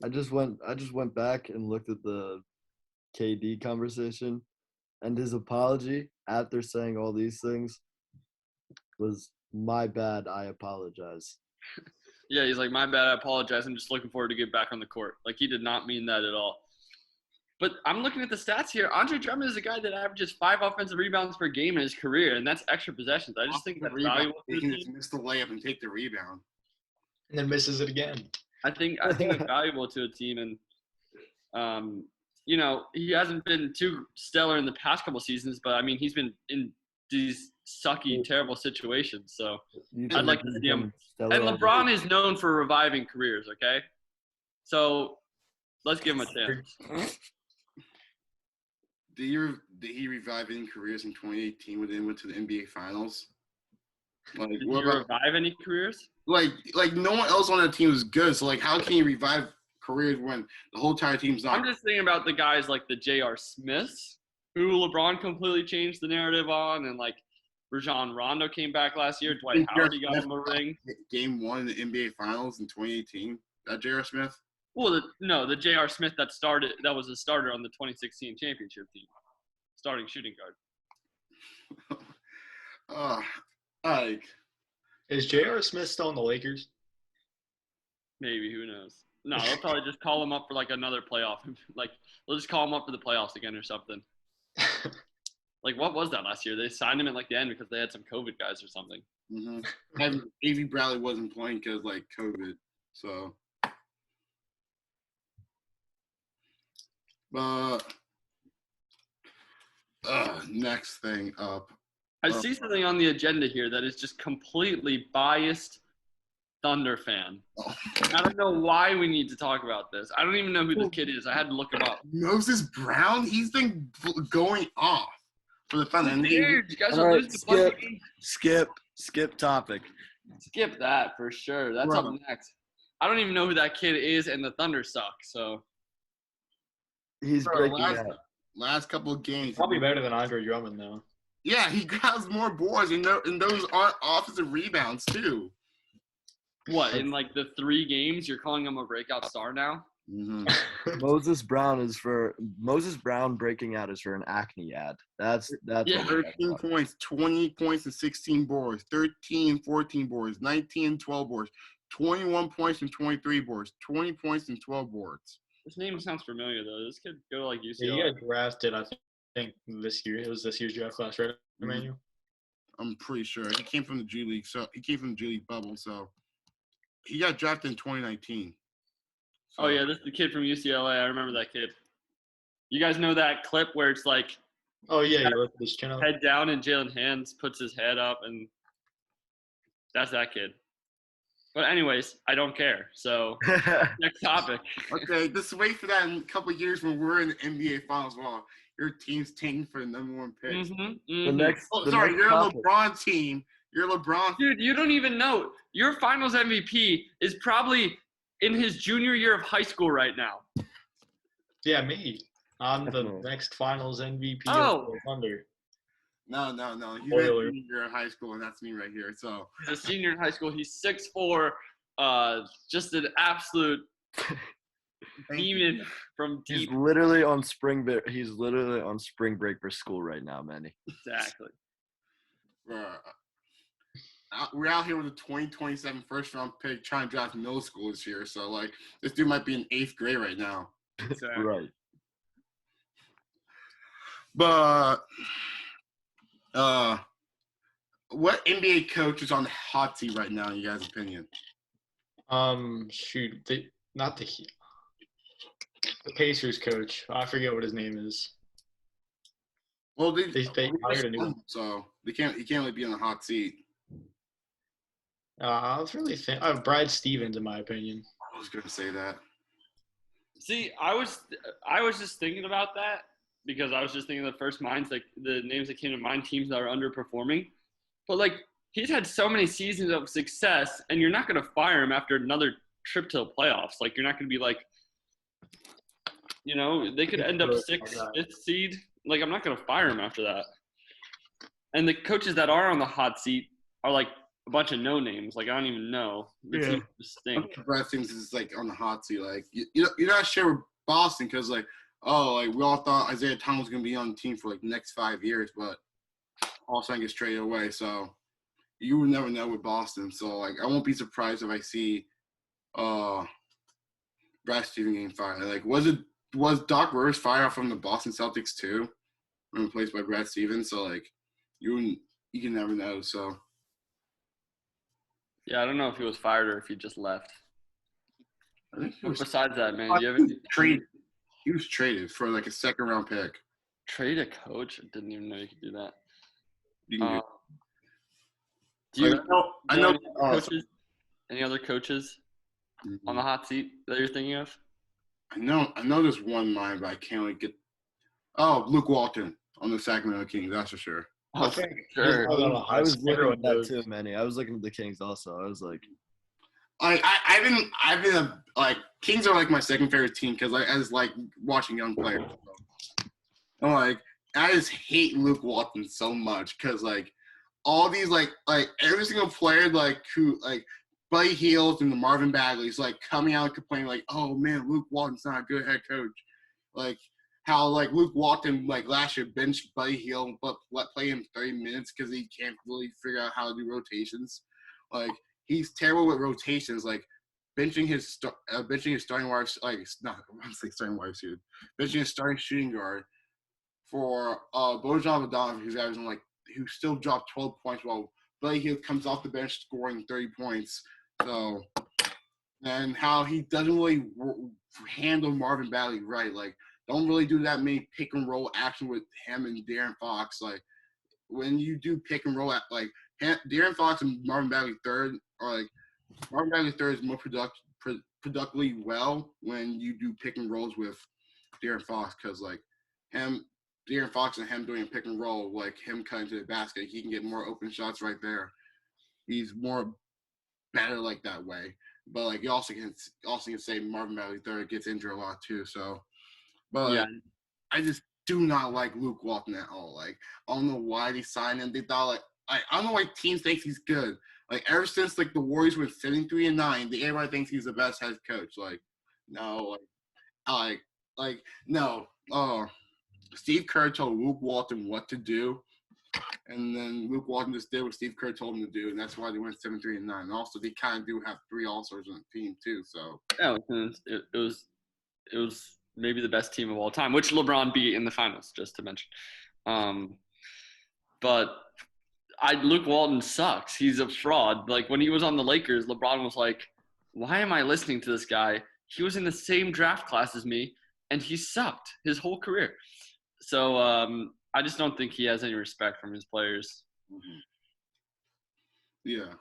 I just went back and looked at the KD conversation, and his apology after saying all these things was, "My bad, I apologize." Yeah, he's like, my bad, I apologize. I'm just looking forward to get back on the court. Like, he did not mean that at all. But I'm looking at the stats here. Andre Drummond is a guy that averages 5 offensive rebounds per game in his career, and that's extra possessions. I just think that's valuable. He can just miss the layup and take the rebound. And then misses it again. I think it's valuable to a team, and he hasn't been too stellar in the past couple seasons, but I mean he's been in these sucky, terrible situations. So I'd like to see him. And LeBron is known for reviving careers. Okay, so let's give him a chance. Did he revive any careers in 2018 when they went to the NBA Finals? Like, Did he revive any careers? Like no one else on that team was good. So like, how can you revive careers when the whole entire team's not? I'm just thinking about the guys like the J.R. Smiths, who LeBron completely changed the narrative on, and like Rajon Rondo came back last year. Dwight Howard got him a ring. Game 1 in the NBA Finals in 2018. That J.R. Smith? Well, the J.R. Smith that was a starter on the 2016 championship team, starting shooting guard. Is J.R. Smith still in the Lakers? Maybe, who knows? No, they'll probably just call him up for like another playoff. Like, they'll just call him up for the playoffs again or something. Like, what was that last year? They signed him at like the end because they had some COVID guys or something. Mm-hmm. Avery Bradley wasn't playing because like COVID. So, next thing up. I see something on the agenda here that is just completely biased Thunder fan. Oh. I don't know why we need to talk about this. I don't even know who this kid is. I had to look him up. Moses Brown? He's been going off for the Thunder. Dude, you guys are losing the Skip topic. Skip that for sure. That's up next. I don't even know who that kid is, and the Thunder suck. So he's breaking out. last couple of games. Probably better than Andre Drummond, though. Yeah, he grabs more boards, and those aren't offensive rebounds too. What, in like the 3 games, you're calling him a breakout star now? Mm-hmm. Moses Brown breaking out is for an acne ad. That's Yeah. 13 points, 20 points, and 16 boards. 13 and 14 boards. 19 and 12 boards. 21 points and 23 boards. 20 points and 12 boards. This name sounds familiar though. This could go to like UCLA. Yeah, he got drafted, I think, this year. It was this year's draft class, right, Immanuel? I'm pretty sure he came from the G League. So he came from the G League bubble. So he got drafted in 2019. So, Oh yeah, this is the kid from UCLA. I remember that kid. You guys know that clip where it's like Oh, yeah, he lifted his chin up. head down and Jalen Hands puts his head up, and that's that kid. But anyways, I don't care. So next topic. Okay, just wait for that in a couple of years when we're in the NBA Finals. Well, your team's tanking for the #1 pick. The next. Oh, the sorry, next you're a topic. LeBron team. You're a LeBron. Dude, you don't even know. Your Finals MVP is probably in his junior year of high school right now. Yeah, me. I'm the Definitely. next Finals MVP Oh. of the Thunder. No. He's Spoiler. in junior in high school, and that's me right here. So He's a senior in high school. He's 6'4", just an absolute demon from He's deep. literally on spring break. He's literally on spring break for school right now, Manny. Exactly. we're out here with a 2027 first-round pick trying to draft middle school this year. So, like, this dude might be in 8th grade right now. Exactly. Right. But what NBA coach is on the hot seat right now, in you guys' opinion? Shoot, not the Pacers coach. I forget what his name is. Well, they hired a new one. so he can't really be on the hot seat. I was really Brad Stevens, in my opinion. I was gonna say that. See, I was just thinking about that because I was just thinking of the first minds, like the names that came to mind, teams that are underperforming. But like he's had so many seasons of success, and you're not going to fire him after another trip to the playoffs. Like you're not going to be like, you know, they could end up 6th, 5th seed. Like I'm not going to fire him after that. And the coaches that are on the hot seat are like a bunch of no names. Like I don't even know. The team just stink. Brad Stevens is like on the hot seat. Like you're not sure with Boston because like we all thought Isaiah Thomas was gonna be on the team for like the next 5 years, but all of a sudden gets traded away. So you would never know with Boston. So like I won't be surprised if I see Brad Stevens getting fired. Like was Doc Rivers fired from the Boston Celtics too, when replaced by Brad Stevens? So like you can never know. So. Yeah, I don't know if he was fired or if he just left. I think he But was besides that, man, do you have any traded. He was traded for like a 2nd-round pick. trade a coach? I didn't even know you could do that. You can do. Do you I know. any other coaches on the hot seat that you're thinking of? I know there's one in mind, but I can't really get. Oh, Luke Walton on the Sacramento Kings. That's for sure. Oh, sure. I was looking at that too, Manny. I was looking at the Kings also. I was like, I've been like Kings are like my second favorite team because I just like watching young players. I'm like I just hate Luke Walton so much because like all these like every single player like who like Buddy Hield and the Marvin Bagley's like coming out and complaining like, oh man, Luke Walton's not a good head coach. Like how like Luke Walton like last year benched Buddy Hield but play him 30 minutes because he can't really figure out how to do rotations. Like he's terrible with rotations. Like benching his starting wide benching his starting shooting guard for Bojan Bogdanovic, who still dropped 12 points while Buddy Hield comes off the bench scoring 30 points. So and how he doesn't really handle Marvin Bagley right. Like don't really do that many pick and roll action with him and De'Aaron Fox. Like when you do pick and roll, like De'Aaron Fox and Marvin Bagley third, or like Marvin Bagley third is more productively well when you do pick and rolls with De'Aaron Fox because like De'Aaron Fox and him doing a pick and roll, like him cutting to the basket, he can get more open shots right there. He's more better like that way. But like you also can say Marvin Bagley third gets injured a lot too. So. But yeah. I just do not like Luke Walton at all. Like, I don't know why they signed him. They thought I don't know why teams think he's good. Like, ever since like the Warriors were 73-9, everybody thinks he's the best head coach. Like, no, no. Steve Kerr told Luke Walton what to do, and then Luke Walton just did what Steve Kerr told him to do, and that's why they went 7-3-9. And also, they kind of do have 3 All-Stars on the team too. So Yeah, it was maybe the best team of all time, which LeBron beat in the finals, just to mention. But Luke Walton sucks. He's a fraud. Like, when he was on the Lakers, LeBron was like, why am I listening to this guy? He was in the same draft class as me, and he sucked his whole career. So I just don't think he has any respect from his players. Yeah.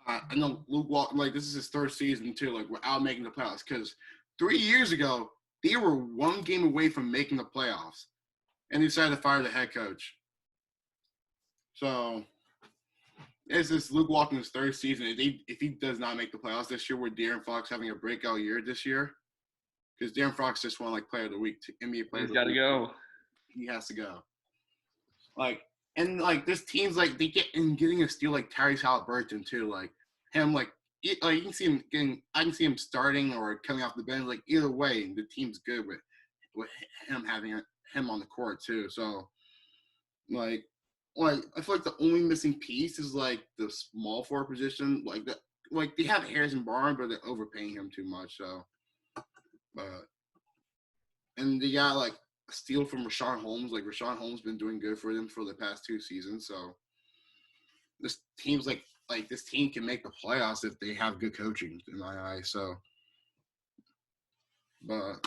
I know Luke Walton, like, this is his 3rd season too, like, without making the playoffs. Because 3 years ago, they were 1 game away from making the playoffs, and they decided to fire the head coach. So this is Luke Walton's 3rd season. If he does not make the playoffs this year, with De'Aaron Fox having a breakout year this year, because De'Aaron Fox just won like Player of the Week, NBA Player of the Week. He's got to go. He has to go. Like, and like this team's like they getting a steal like Tyrese Halliburton too. Like him, like you can see him getting. I can see him starting or coming off the bench. Like either way, the team's good with him having him on the court too. So like I feel like the only missing piece is like the small forward position. Like they have Harrison Barnes, but they're overpaying him too much. So, and they got like a steal from Rashawn Holmes. Like Rashawn Holmes been doing good for them for the past 2 seasons. So this team's like this team can make the playoffs if they have good coaching in my eyes. So, but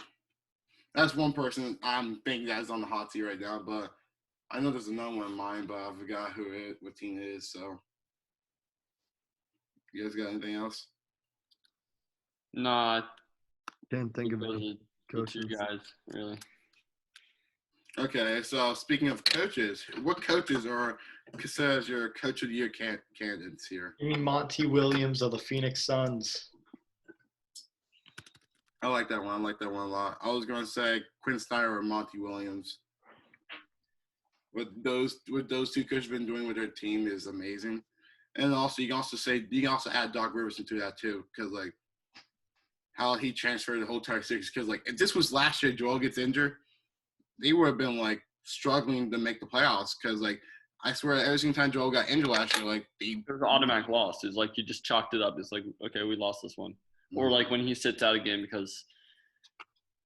that's one person I'm thinking that is on the hot seat right now. But I know there's another one in mind, but I forgot what team it is. So, you guys got anything else? No, Can't think of any the coaches. 2 guys, really. Okay, so speaking of coaches, what coaches are considered as your Coach of the Year candidates here? You mean Monty Williams of the Phoenix Suns? I like that one. I like that one a lot. I was going to say Quinn Snyder or Monty Williams. What those 2 coaches been doing with their team is amazing. And also, you can also add Doc Rivers into that too, because like how he transferred the whole entire series. Because like if this was last year, Joel gets injured, they would have been like struggling to make the playoffs. Because like I swear, every single time Joel got injured last year, like it was an automatic loss. It's like you just chalked it up. It's like, okay, we lost this one. Or like when he sits out again because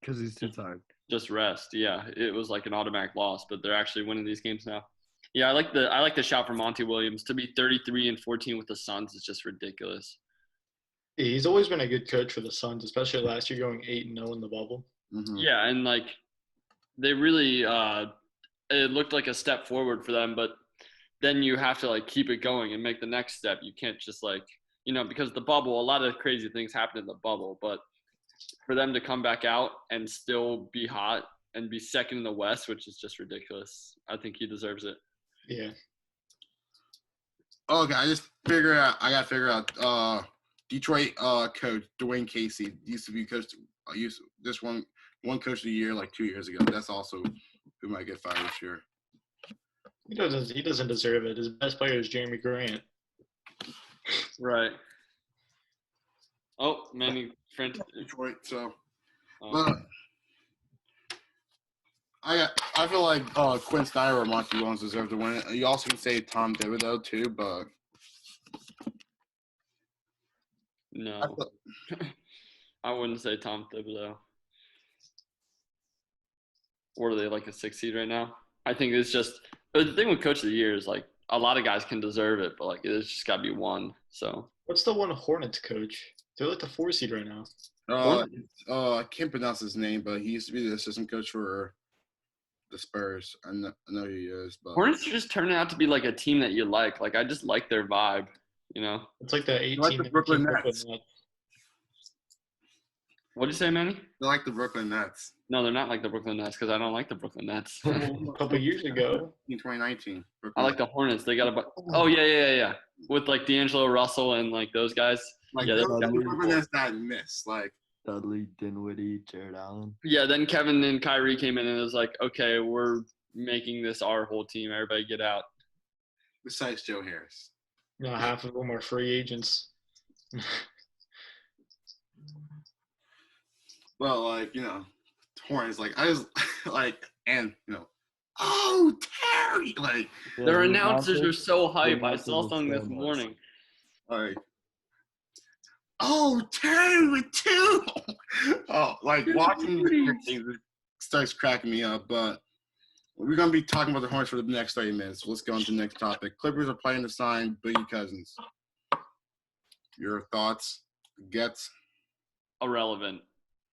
he's too tired. Just rest. Yeah, it was like an automatic loss, but they're actually winning these games now. Yeah, I like the shout for Monty Williams to be 33-14 with the Suns. It's just ridiculous. Yeah, he's always been a good coach for the Suns, especially last year going 8-0 in the bubble. Mm-hmm. Yeah, and like they really it looked like a step forward for them, but then you have to like keep it going and make the next step. You can't just like, because the bubble, a lot of crazy things happen in the bubble, but for them to come back out and still be hot and be second in the West, which is just ridiculous. I think he deserves it. Yeah. Okay, I got to figure out Detroit coach Dwayne Casey used to be coach. This one coach of the year like 2 years ago. That's also who might get fired this year. He doesn't deserve it. His best player is Jeremy Grant. Right. Oh, Manny Friend. Detroit. So, but I feel like Quinn Snyder or Monty Williams deserve to win it. You also can say Tom Thibodeau too, but no, I wouldn't say Tom Thibodeau. Or are they like a 6 seed right now? I think it's just the thing with Coach of the Year is like a lot of guys can deserve it, but like it's just got to be one. So what's the one Hornets coach? They're like the 4 seed right now. I can't pronounce his name, but he used to be the assistant coach for the Spurs. I know who he is, but Hornets are just turning out to be like a team that you like. Like I just like their vibe, It's like the 18 like the Brooklyn Nets. What'd you say, Manny? They're like the Brooklyn Nets. No, they're not like the Brooklyn Nets because I don't like the Brooklyn Nets. A couple years ago. In 2019. I like the Hornets. They got yeah. With like D'Angelo Russell and like those guys. Like yeah, the Brooklyn Nets that miss. Like Dudley, Dinwiddie, Jared Allen. Yeah, then Kevin and Kyrie came in and it was like, okay, we're making this our whole team. Everybody get out. Besides Joe Harris. No, half of them are free agents. Well, like, Hornets, like, I was like, and, oh, Terry! Like, Yeah, Their the announcers are so hype. I announcers saw were something so this nice. morning. like, oh, Terry with 2! Oh, like, watching the things starts cracking me up, but we're going to be talking about the Hornets for the next 30 minutes. Let's go on to the next topic. Clippers are planning to sign Boogie Cousins. Your thoughts? Gets? Irrelevant.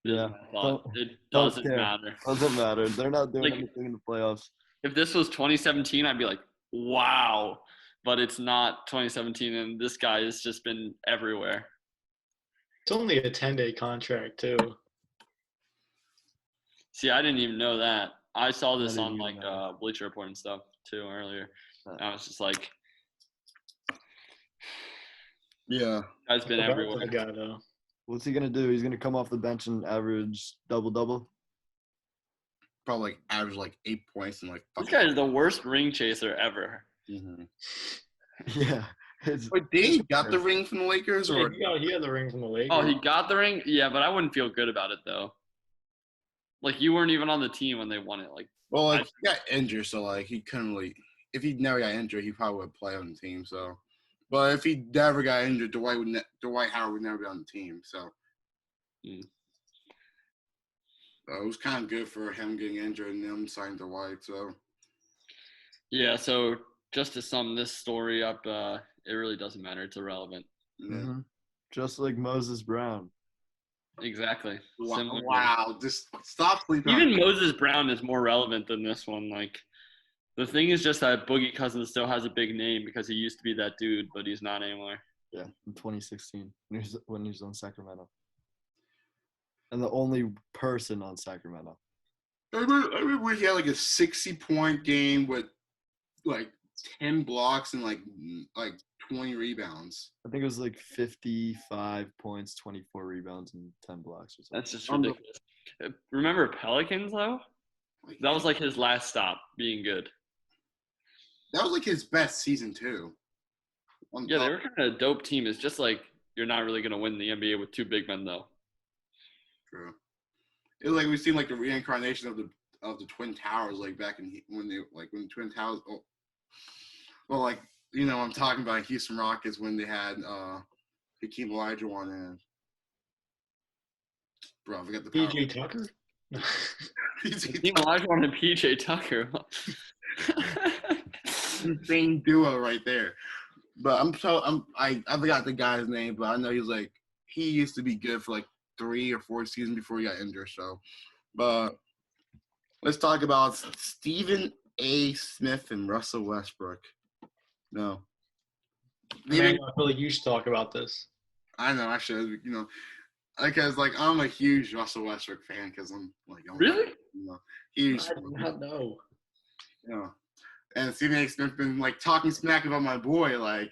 is Yeah. my thought. It don't doesn't care. matter. Doesn't matter. They're not doing Like- anything in the playoffs. If this was 2017, I'd be like, wow. But it's not 2017, and this guy has just been everywhere. It's only a 10-day contract, too. See, I didn't even know that. I saw this didn't on even like know. Bleacher Report and stuff too earlier. Huh. I was just like, Yeah. guy's been Back to everywhere. the guy, though. What's he gonna do? He's gonna come off the bench and average double. Probably, like, average, like, 8 points and, like, This guy is the worst ring chaser ever. Mhm. Yeah. It's, Wait, did he got the ring from the Lakers? Yeah, Or he had the ring from the Lakers. Oh, he got the ring? Yeah, but I wouldn't feel good about it though. Like you weren't even on the team when they won it. Like Well, like, he got injured, so, like, he couldn't really – if he never got injured, he probably would play on the team, so – but if he never got injured, Dwight Howard would never be on the team, so – So it was kind of good for him getting injured and them signing Dwight, so – yeah, so just to sum this story up, it really doesn't matter. It's irrelevant. yeah. Mhm. Just like Moses Brown. Exactly. Similar. Wow, just stop sleeping on Even Moses Brown is more relevant than this one. Like the thing is just that Boogie Cousins still has a big name because he used to be that dude, but he's not anymore. Yeah, in 2016 when he was on Sacramento. And the only person on Sacramento. I remember he had like a 60-point game with like 10 blocks and like 20 rebounds. I think it was like 55 points, 24 rebounds, and 10 blocks or something. That's just ridiculous. Remember Pelicans though? That was like his last stop being good. That was like his best season too. Yeah, they were kind of a dope team. It's just like you're not really gonna win the NBA with two big men though. True. It was like we've seen like the reincarnation of the Twin Towers, like back in when the Twin Towers. Oh, well, like I'm talking about Houston Rockets when they had Hakeem Olajuwon and bro, I forgot the power. PJ Tucker. Team Olajuwon and PJ Tucker. Insane duo right there. But I forgot the guy's name, but I know he used to be good for like 3 or 4 seasons before he got injured. So, but let's talk about Stephen A. Smith and Russell Westbrook. No, I feel like you should talk about this. I know I should. Because like I'm a huge Russell Westbrook fan because I'm like Really? Huge. I do not know. And Stephen A. Smith been like talking smack about my boy. Like,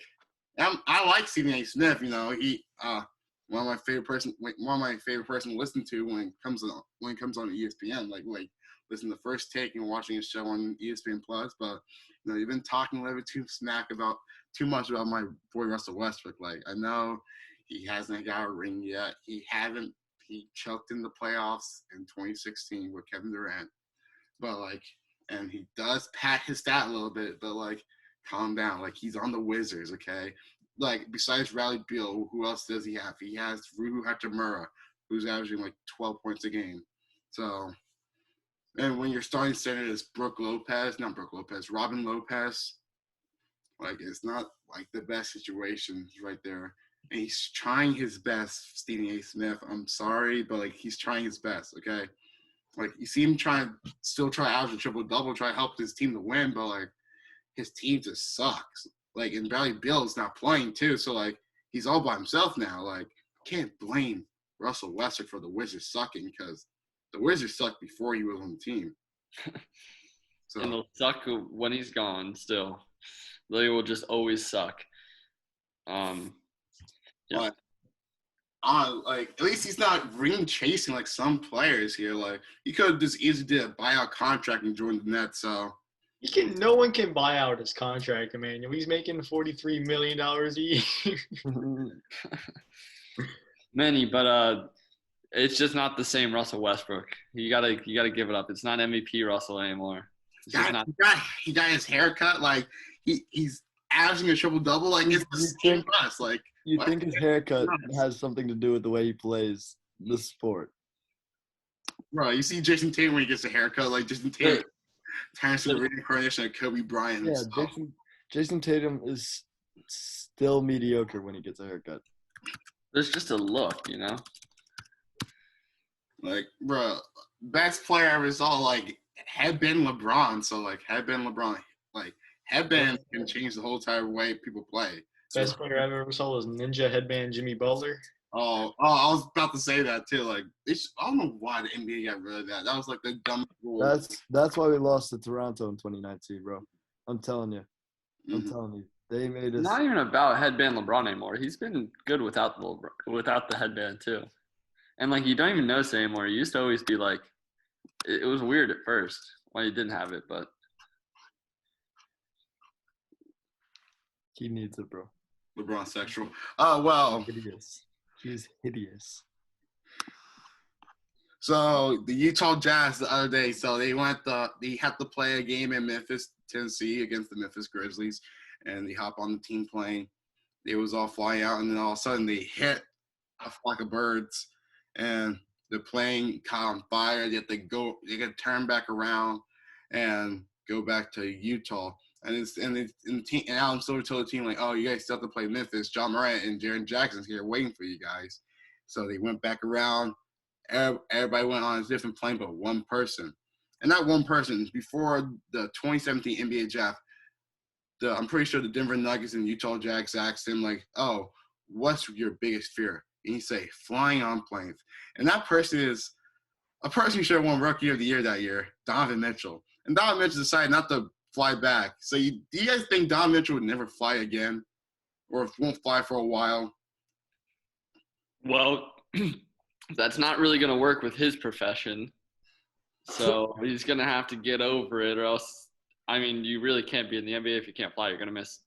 I like Stephen A. Smith. He one of my favorite person to listen to when it comes on ESPN. Like listen to First Take and watching his show on ESPN Plus. But you've been talking a little bit too much about my boy Russell Westbrook. Like I know he hasn't got a ring yet. He choked in the playoffs in 2016 with Kevin Durant. But and he does pat his stat a little bit, but calm down. Like he's on the Wizards, okay? Like besides Bradley Beal, who else does he have? He has Rui Hachimura, who's averaging like 12 points a game. So, and when your starting center is Robin Lopez, it's not like the best situation right there. And he's trying his best, Stephen A. Smith. I'm sorry, but he's trying his best, okay? You see him try out a triple-double, try to help his team to win, but, his team just sucks. And Bradley Beal is not playing, too, so, he's all by himself now. Can't blame Russell Westbrook for the Wizards sucking because the Wizards sucked before he was on the team. So, And they'll suck when he's gone still. They will just always suck. Yeah. on. Like, at least he's not ring chasing like some players here. Like, he could have just easily did a buyout contract and joined the Nets. So No one can buy out his contract, Emmanuel. He's making $43 million a year. Many, but it's just not the same Russell Westbrook. You gotta give it up. It's not MVP Russell anymore. It's just not. he got his haircut. Like, he's averaging a triple double. Like, it's the same Russ. Like, You what? think his haircut Nuts. has something to do with the way he plays the sport? Bro, you see Jason Tatum when he gets a haircut. Like, Jason Tatum turns to the reincarnation of Kobe Bryant. Yeah, So, Jason Tatum is still mediocre when he gets a haircut. There's just a look, you know. like, bro, best player I ever saw, like, headband LeBron. So, like, headband LeBron. Like, headband can change the whole entire way people play. So, Best player I've ever saw was Ninja Headband Jimmy Butler. oh, I was about to say that too. Like, I don't know why the NBA got rid of that. That was like the dumbest rule. That's why we lost to Toronto in 2019, bro. I'm telling you. I'm Mhm. telling you. They made It's us. not even about headband LeBron anymore. He's been good without the headband too. And like you don't even notice it anymore. It used to always be like it was weird at first when he didn't have it, but He needs it, bro. LeBron sexual. Oh well. Hideous. He's hideous. So the Utah Jazz the other day, so they had to play a game in Memphis, Tennessee against the Memphis Grizzlies, and they hop on the team plane. They was all flying out, and then all of a sudden they hit a flock of birds, and the plane caught on fire. They got to turn back around and go back to Utah. And Alan Silver told the team, like, oh, you guys still have to play Memphis. John Morant and Jaren Jackson's here waiting for you guys. So they went back around. Everybody went on a different plane but one person. And that one person, before the 2017 NBA draft, I'm pretty sure the Denver Nuggets and Utah Jazz asked him, like, oh, what's your biggest fear? And he say, flying on planes. And that person is a person who should have won Rookie of the Year that year, Donovan Mitchell. And Donovan Mitchell decided not to fly back. So do you guys think Donovan Mitchell would never fly again? Or won't fly for a while? well, that's not really going to work with his profession. So he's going to have to get over it, or else, I mean, you really can't be in the NBA if you can't fly. You're going to miss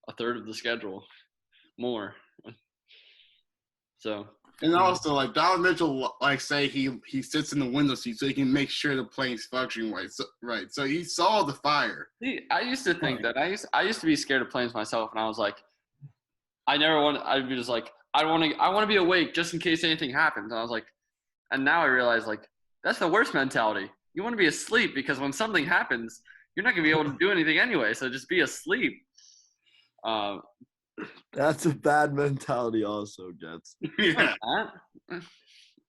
a third of the schedule, more. So. And also, like, Donovan Mitchell, like, say he sits in the window seat so he can make sure the plane's functioning right. So he saw the fire. See, I used to think that. I used to be scared of planes myself, and I was like, I'd be just like, I want to be awake just in case anything happens. And I was like, and now I realize, like, that's the worst mentality. You want to be asleep because when something happens, you're not going to be able to do anything anyway. So just be asleep. That's a bad mentality also, Jets. Yeah.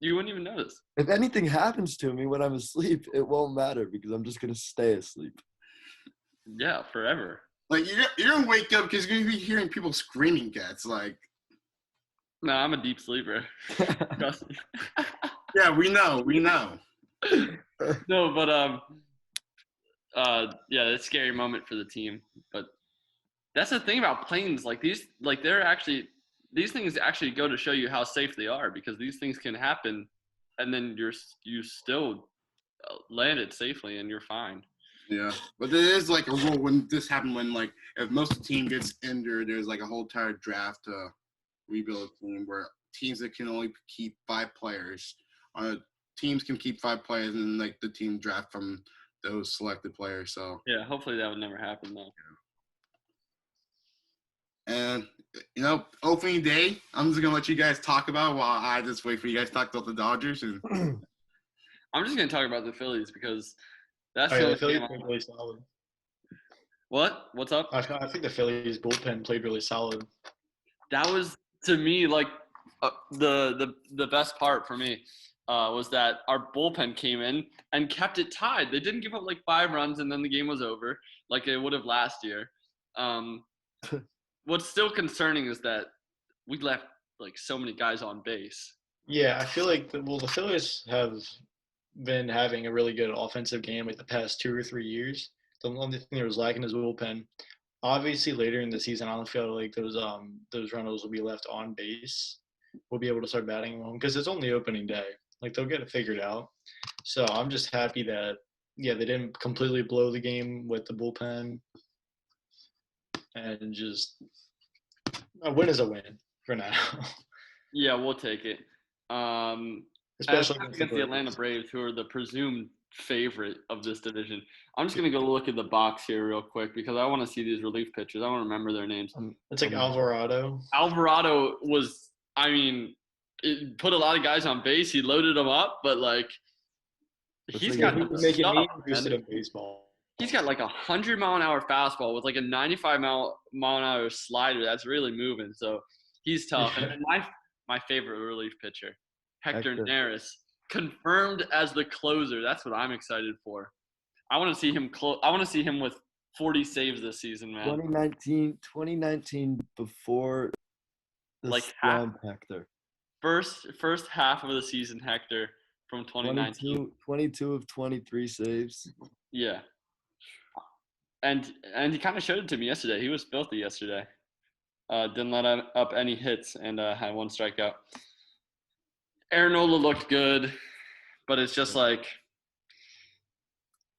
You wouldn't even notice. If anything happens to me when I'm asleep, it won't matter because I'm just going to stay asleep. Yeah, forever. Like, you're going to wake up because you're going to be hearing people screaming, cats. Like, No, I'm a deep sleeper. Trust me. yeah, we know. No, but yeah, it's a scary moment for the team. But that's the thing about planes. Like these things actually go to show you how safe they are, because these things can happen, and then you still landed safely and you're fine. Yeah, but there is like a rule when this happened, when like if most of the team gets injured, there's like a whole entire draft to rebuild a team where teams that can only keep 5 players. Teams can keep 5 players, and like the team draft from those selected players. So Yeah, hopefully that would never happen though. And opening day, I'm just gonna let you guys talk about it while I just wait for you guys to talk about the Dodgers. And I'm just gonna talk about the Phillies because that's the The only Phillies game played really solid. What? What's up? I think the Phillies bullpen played really solid. That was, to me, like the best part for me was that our bullpen came in and kept it tied. They didn't give up like 5 runs and then the game was over like it would have last year. What's still concerning is that we left like so many guys on base. Yeah, I feel like the Phillies have been having a really good offensive game like the past 2 or 3 years. The only thing that was lacking is bullpen. Obviously, later in the season, I don't feel like those runners will be left on base. will be able to start batting him home because it's only opening day. Like, they'll get it figured out. So I'm just happy that, they didn't completely blow the game with the bullpen. And just a win is a win for now. Yeah, we'll take it. Especially against the Atlanta Braves, who are the presumed favorite of this division. I'm just going to go look at the box here real quick because I want to see these relief pitchers. I want to remember their names. It's like Alvarado. Alvarado was, it put a lot of guys on base. He loaded them up, but, like, he's got the making stuff, me interested in baseball. He's got like 100-mile-an-hour fastball with like a 95-mile-an-hour slider that's really moving. So he's tough. And then my favorite relief pitcher, Hector Neris, confirmed as the closer. That's what I'm excited for. I want to see him I want to see him with 40 saves this season, man. 2019 before the like Hector. First half of the season, Hector from 2019. 22 of 23 saves. Yeah. And he kind of showed it to me yesterday. He was filthy yesterday. Didn't let up any hits and had one strikeout. Aaron Nola looked good, but it's just like,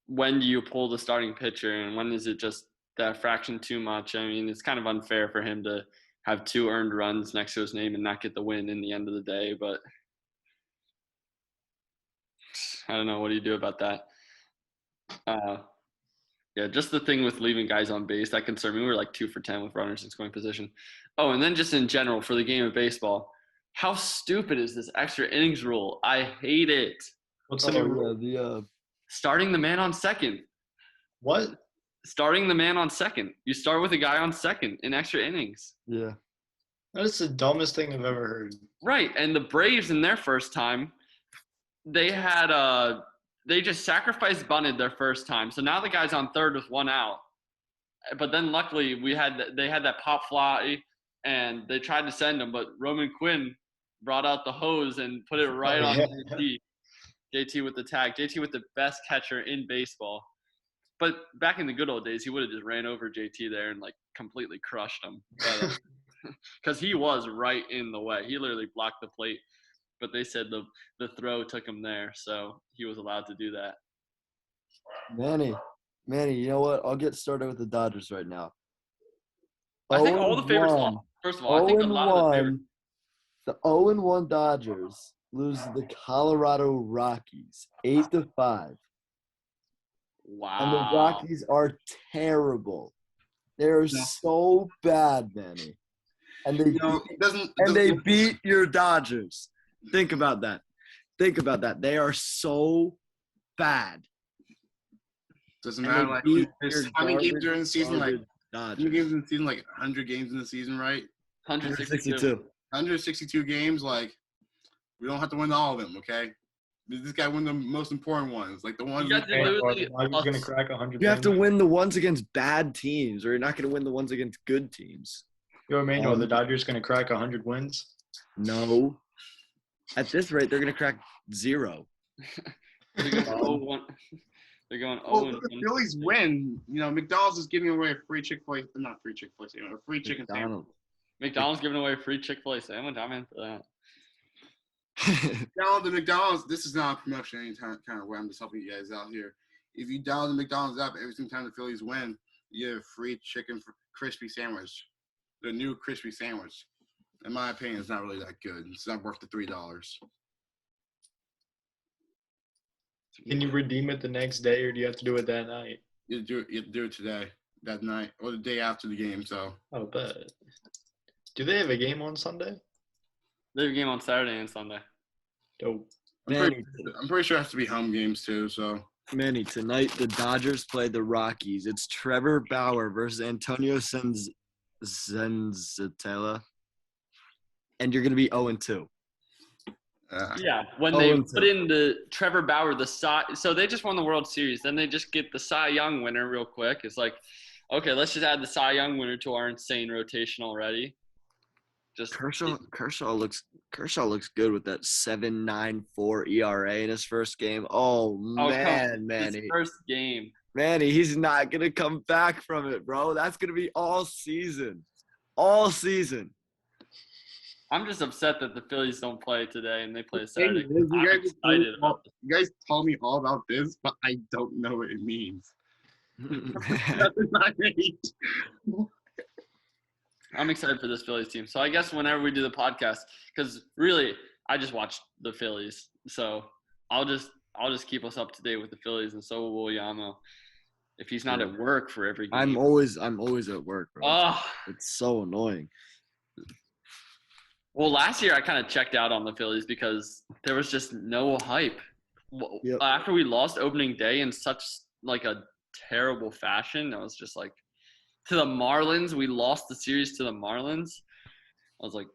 when do you pull the starting pitcher and when is it just that fraction too much? I mean, it's kind of unfair for him to have 2 earned runs next to his name and not get the win in the end of the day, but I don't know. What do you do about that? Yeah, just the thing with leaving guys on base, that concerned me. We were like 2 for 10 with runners in scoring position. Oh, and then just in general for the game of baseball, how stupid is this extra innings rule? I hate it. What's the new rule? Starting the man on second. What? Starting the man on second. You start with a guy on second in extra innings. Yeah. That is the dumbest thing I've ever heard. Right, and the Braves in their first time, they had they just sacrificed bunted their first time. So now the guy's on third with 1 out. But then luckily they had that pop fly and they tried to send him, but Roman Quinn brought out the hose and put it right on JT. JT with the tag. JT with the best catcher in baseball. But back in the good old days, he would have just ran over JT there and like completely crushed him. Because he was right in the way. He literally blocked the plate. But they said the throw took him there, so he was allowed to do that. Manny, you know what? I'll get started with the Dodgers right now. I think all the favorites lost. First of all, I think a lot of the favorites. The 0-1 Dodgers lose to the Colorado Rockies 8-5. Wow. And the Rockies are terrible. They're so bad, Manny. And they beat your Dodgers. Think about that. They are so bad. Doesn't matter. Like, how many games during the season? Like, how many games in the season? Like 100 games in the season, right? 162. 162 games. Like, we don't have to win all of them, okay? This guy win the most important ones, like the ones. You're gonna crack 100. You have to win the ones against bad teams, or you're not gonna win the ones against good teams. Yo, Immanuel, the Dodgers gonna crack 100 wins? No. At this rate, they're gonna crack 0. They're going 0-1. They're going 0-1. The Phillies win. You know, McDonald's is giving away a free Chick-fil-A, not free Chick-fil-A sandwich, a free chicken sandwich. McDonald's giving away a free Chick-fil-A sandwich. I'm in for that. Download the McDonald's. This is not a promotion any kind of way. I'm just helping you guys out here. If you download the McDonald's app, every single time the Phillies win, you get a free chicken crispy sandwich. The new crispy sandwich. In my opinion, it's not really that good. It's not worth the $3. Can you redeem it the next day, or do you have to do it that night? You have to do it today, that night, or the day after the game. So. Oh, but do they have a game on Sunday? They have a game on Saturday and Sunday. Dope. I'm pretty sure it has to be home games too. So. Manny, tonight the Dodgers play the Rockies. It's Trevor Bauer versus Antonio Senzatella. And you're going to be 0-2. Yeah, when they put in the Trevor Bauer, so they just won the World Series. Then they just get the Cy Young winner real quick. It's like, okay, let's just add the Cy Young winner to our insane rotation already. Just Kershaw looks good with that 7.94 ERA in his first game. Man, Manny. His first game. Manny, he's not going to come back from it, bro. That's going to be all season. All season. I'm just upset that the Phillies don't play today and they play Thing Saturday. is, you I'm guys excited about this. you guys tell me all about this, but I don't know what it means. That's not right. I'm excited for this Phillies team. So I guess whenever we do the podcast, because really I just watch the Phillies, so I'll just keep us up to date with the Phillies, and so will Yamo if he's not at work for every game. I'm always at work, bro. Oh, It's so annoying. well, last year I kind of checked out on the Phillies because there was just no hype. Yep. After we lost opening day in such like a terrible fashion, I was just like, to the Marlins, we lost the series to the Marlins. I was like,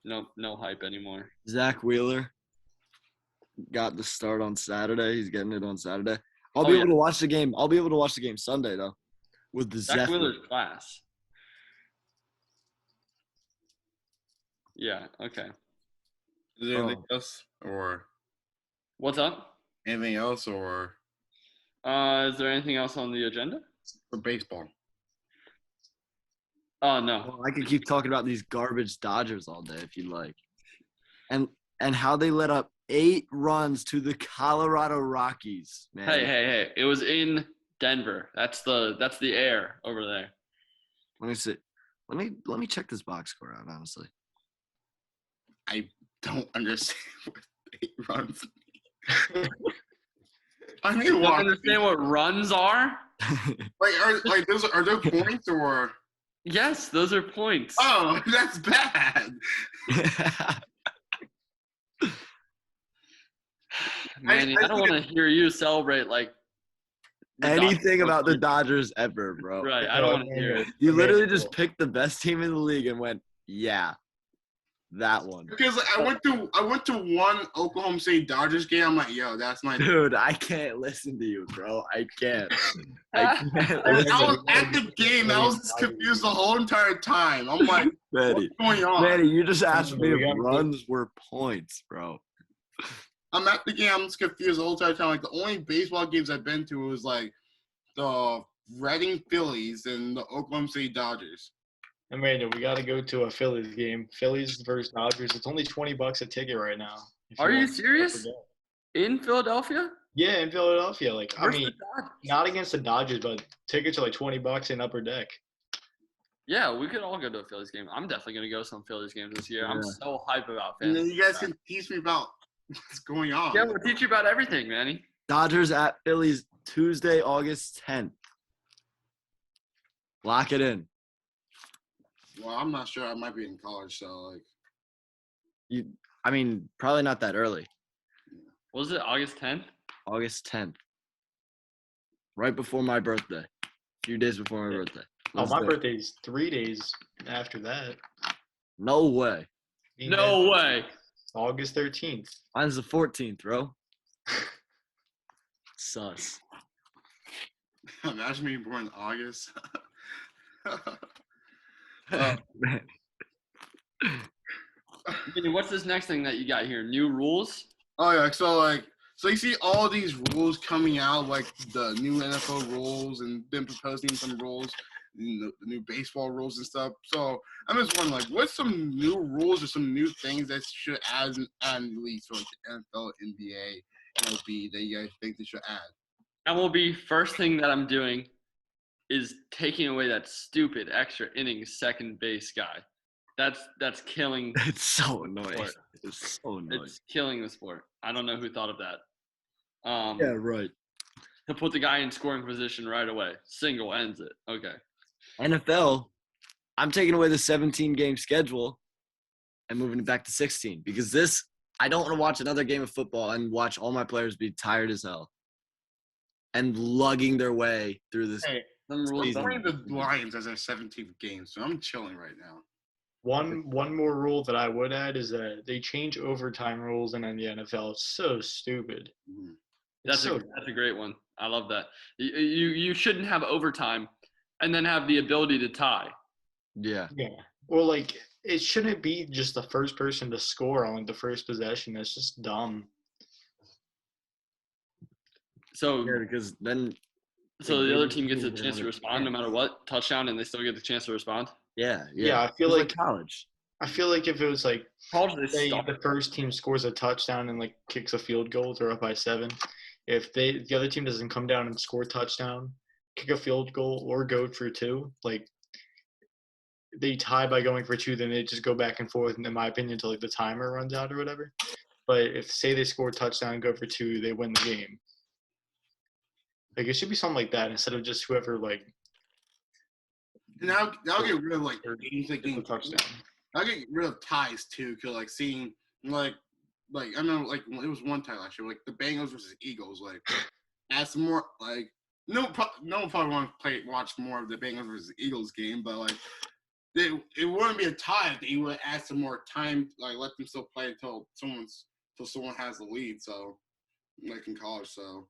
no hype anymore. Zach Wheeler got the start on Saturday. He's getting it on Saturday. I'll Oh, be yeah. able to watch the game. I'll be able to watch the game Sunday though, with the Zach Zephyr. Wheeler's class. Yeah. Okay. Is there anything else or What's up? anything else or Is there anything else on the agenda? for baseball? Oh no. Well, I could keep talking about these garbage Dodgers all day if you like, and how they let up 8 runs to the Colorado Rockies. Man, Hey! It was in Denver. That's the air over there. Let me see. Let me check this box score out. Honestly, I don't understand what 8 runs mean. I mean, You don't what? understand what runs are? Are there points or? Yes, those are points. Oh, that's bad. Manny, I don't want to hear you celebrate like the anything Dodgers. about the Dodgers ever, bro. Right, I don't want to hear it. You literally Amazing. just picked the best team in the league and went, yeah, that one. Because I went to one Oklahoma City Dodgers game. I'm like, yo, that's my. Dude, I can't listen to you, bro. I can't. I can't I was listen. at the game. I was confused the whole entire time. I'm like, Manny, what's going on? Manny, you just asked me We if got- runs were points, bro. I'm at the game. I'm just confused the whole entire time. Like the only baseball games I've been to was like the Reading Phillies and the Oklahoma City Dodgers. Amanda, we got to go to a Phillies game. Phillies versus Dodgers. It's only $20 a ticket right now. if Are you want to serious? forget. In Philadelphia? Yeah, in Philadelphia. Like, I Where's mean, the Dodgers? not against the Dodgers, but tickets are like $20 in upper deck. Yeah, we could all go to a Phillies game. I'm definitely gonna go to some Phillies games this year. I'm Yeah. so hype about And then fans. you guys can teach me about what's going on. Yeah, we'll teach you about everything, Manny. Dodgers at Phillies Tuesday, August 10th. Lock it in. Well, I'm not sure. I might be in college, so like. I mean, probably not that early. Was it August 10th? August 10th. Right before my birthday. A few days before my birthday. Oh, Let's my do it. birthday's 3 days after that. No way. No way. August 13th. Mine's the 14th, bro. Sus. Imagine being born in August. Manny, what's this next thing that you got here? New rules? Oh yeah, so you see all these rules coming out, like the new NFL rules, and them proposing some rules, the new baseball rules and stuff. So I'm just wondering, like, what's some new rules or some new things that should add least for like the NFL, NBA, MLB that you guys think they should add? MLB, first thing that I'm doing is taking away that stupid extra innings second base guy. That's killing. It's so annoying. Sport. It's so annoying. It's killing the sport. I don't know who thought of that. Yeah, right. To put the guy in scoring position right away. Single ends it. Okay. NFL, I'm taking away the 17-game schedule and moving it back to 16 because I don't want to watch another game of football and watch all my players be tired as hell and lugging their way through this. Hey, Some rules Season. I'm playing the Lions as their 17th game, so I'm chilling right now. One more rule that I would add is that they change overtime rules and in the NFL. It's so stupid. Mhm. It's That's a great one. I love that. You shouldn't have overtime and then have the ability to tie. Yeah. yeah. Or like it shouldn't be just the first person to score on like the first possession. That's just dumb. So Yeah, because then the other team gets a chance to respond no matter what, touchdown, and they still get the chance to respond. yeah. Yeah, I feel It's like college. I feel like if it was like, How did they say stop? the first team scores a touchdown and like kicks a field goal, they're up by 7. If the other team doesn't come down and score a touchdown, kick a field goal, or go for 2, like they tie by going for 2, then they just go back and forth, in my opinion, until like the timer runs out or whatever. But if say they score a touchdown and go for 2, they win the game. Like it should be something like that instead of just whoever like Now get rid of like games like gets a getting touchdown. I'll get rid of ties too, cause like seeing like I know like it was one tie last year, like the Bengals versus Eagles, like add some more like no one probably want to watch more of the Bengals versus Eagles game, but like it wouldn't be a tie if they would add some more time, like let them still play until someone has the lead. So like in college, so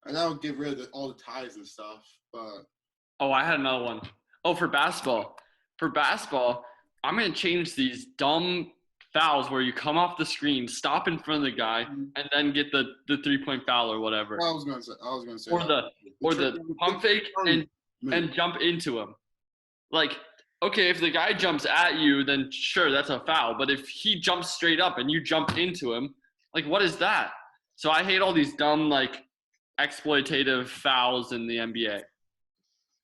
and that would get rid of all the ties and stuff. But Oh, I had another one. Oh, for basketball. For basketball, I'm going to change these dumb fouls where you come off the screen, stop in front of the guy, and then get the 3-point foul or whatever. I was gonna say Or the pump fake and jump into him. Like, okay, if the guy jumps at you, then sure, that's a foul. But if he jumps straight up and you jump into him, like, what is that? So I hate all these dumb, like, exploitative fouls in the NBA.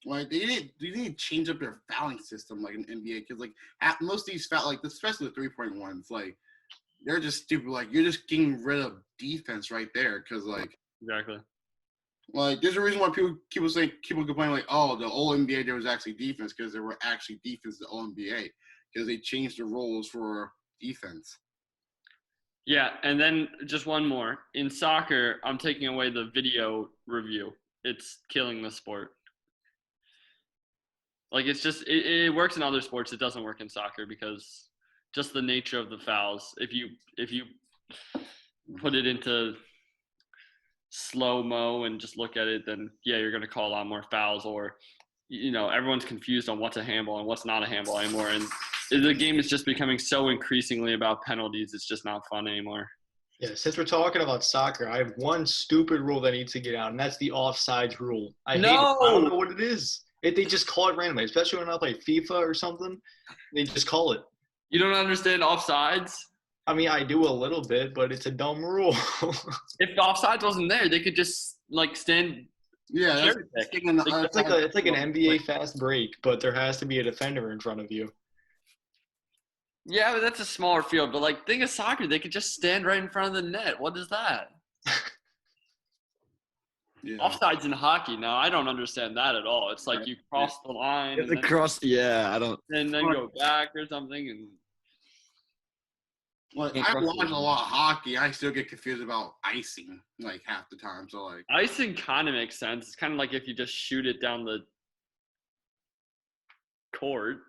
Like they need to change up their fouling system like in NBA because like at most of these foul like especially the 3-point ones like they're just stupid. Like you're just getting rid of defense right there because like Exactly. Like there's a reason why people complain like oh the old NBA there was actually defense because there were actually defense in the old NBA because they changed the rules for defense. Yeah, and then just one more. In soccer, I'm taking away the video review. It's killing the sport. Like it's just it works in other sports. It doesn't work in soccer because just the nature of the fouls. If you put it into slow-mo and just look at it, then yeah, you're going to call a lot more fouls. Or everyone's confused on what's a handball and what's not a handball anymore. And the game is just becoming so increasingly about penalties. It's just not fun anymore. Yeah, since we're talking about soccer, I have one stupid rule that needs to get out, and that's the offsides rule. I hate it. I don't know what it is. They just call it randomly, especially when I play FIFA or something. They just call it. You don't understand offsides? I mean, I do a little bit, but it's a dumb rule. If the offsides wasn't there, they could just like stand. Yeah, it's like an NBA fast break, but there has to be a defender in front of you. Yeah, but that's a smaller field. But like, think of soccer, they could just stand right in front of the net. What is that? Yeah. Offsides in hockey. Now, I don't understand that at all. It's like you cross the line I don't. and then go back or something. And like I watch a lot of hockey. I still get confused about icing like half the time. So like icing kind of makes sense. It's kind of like if you just shoot it down the court.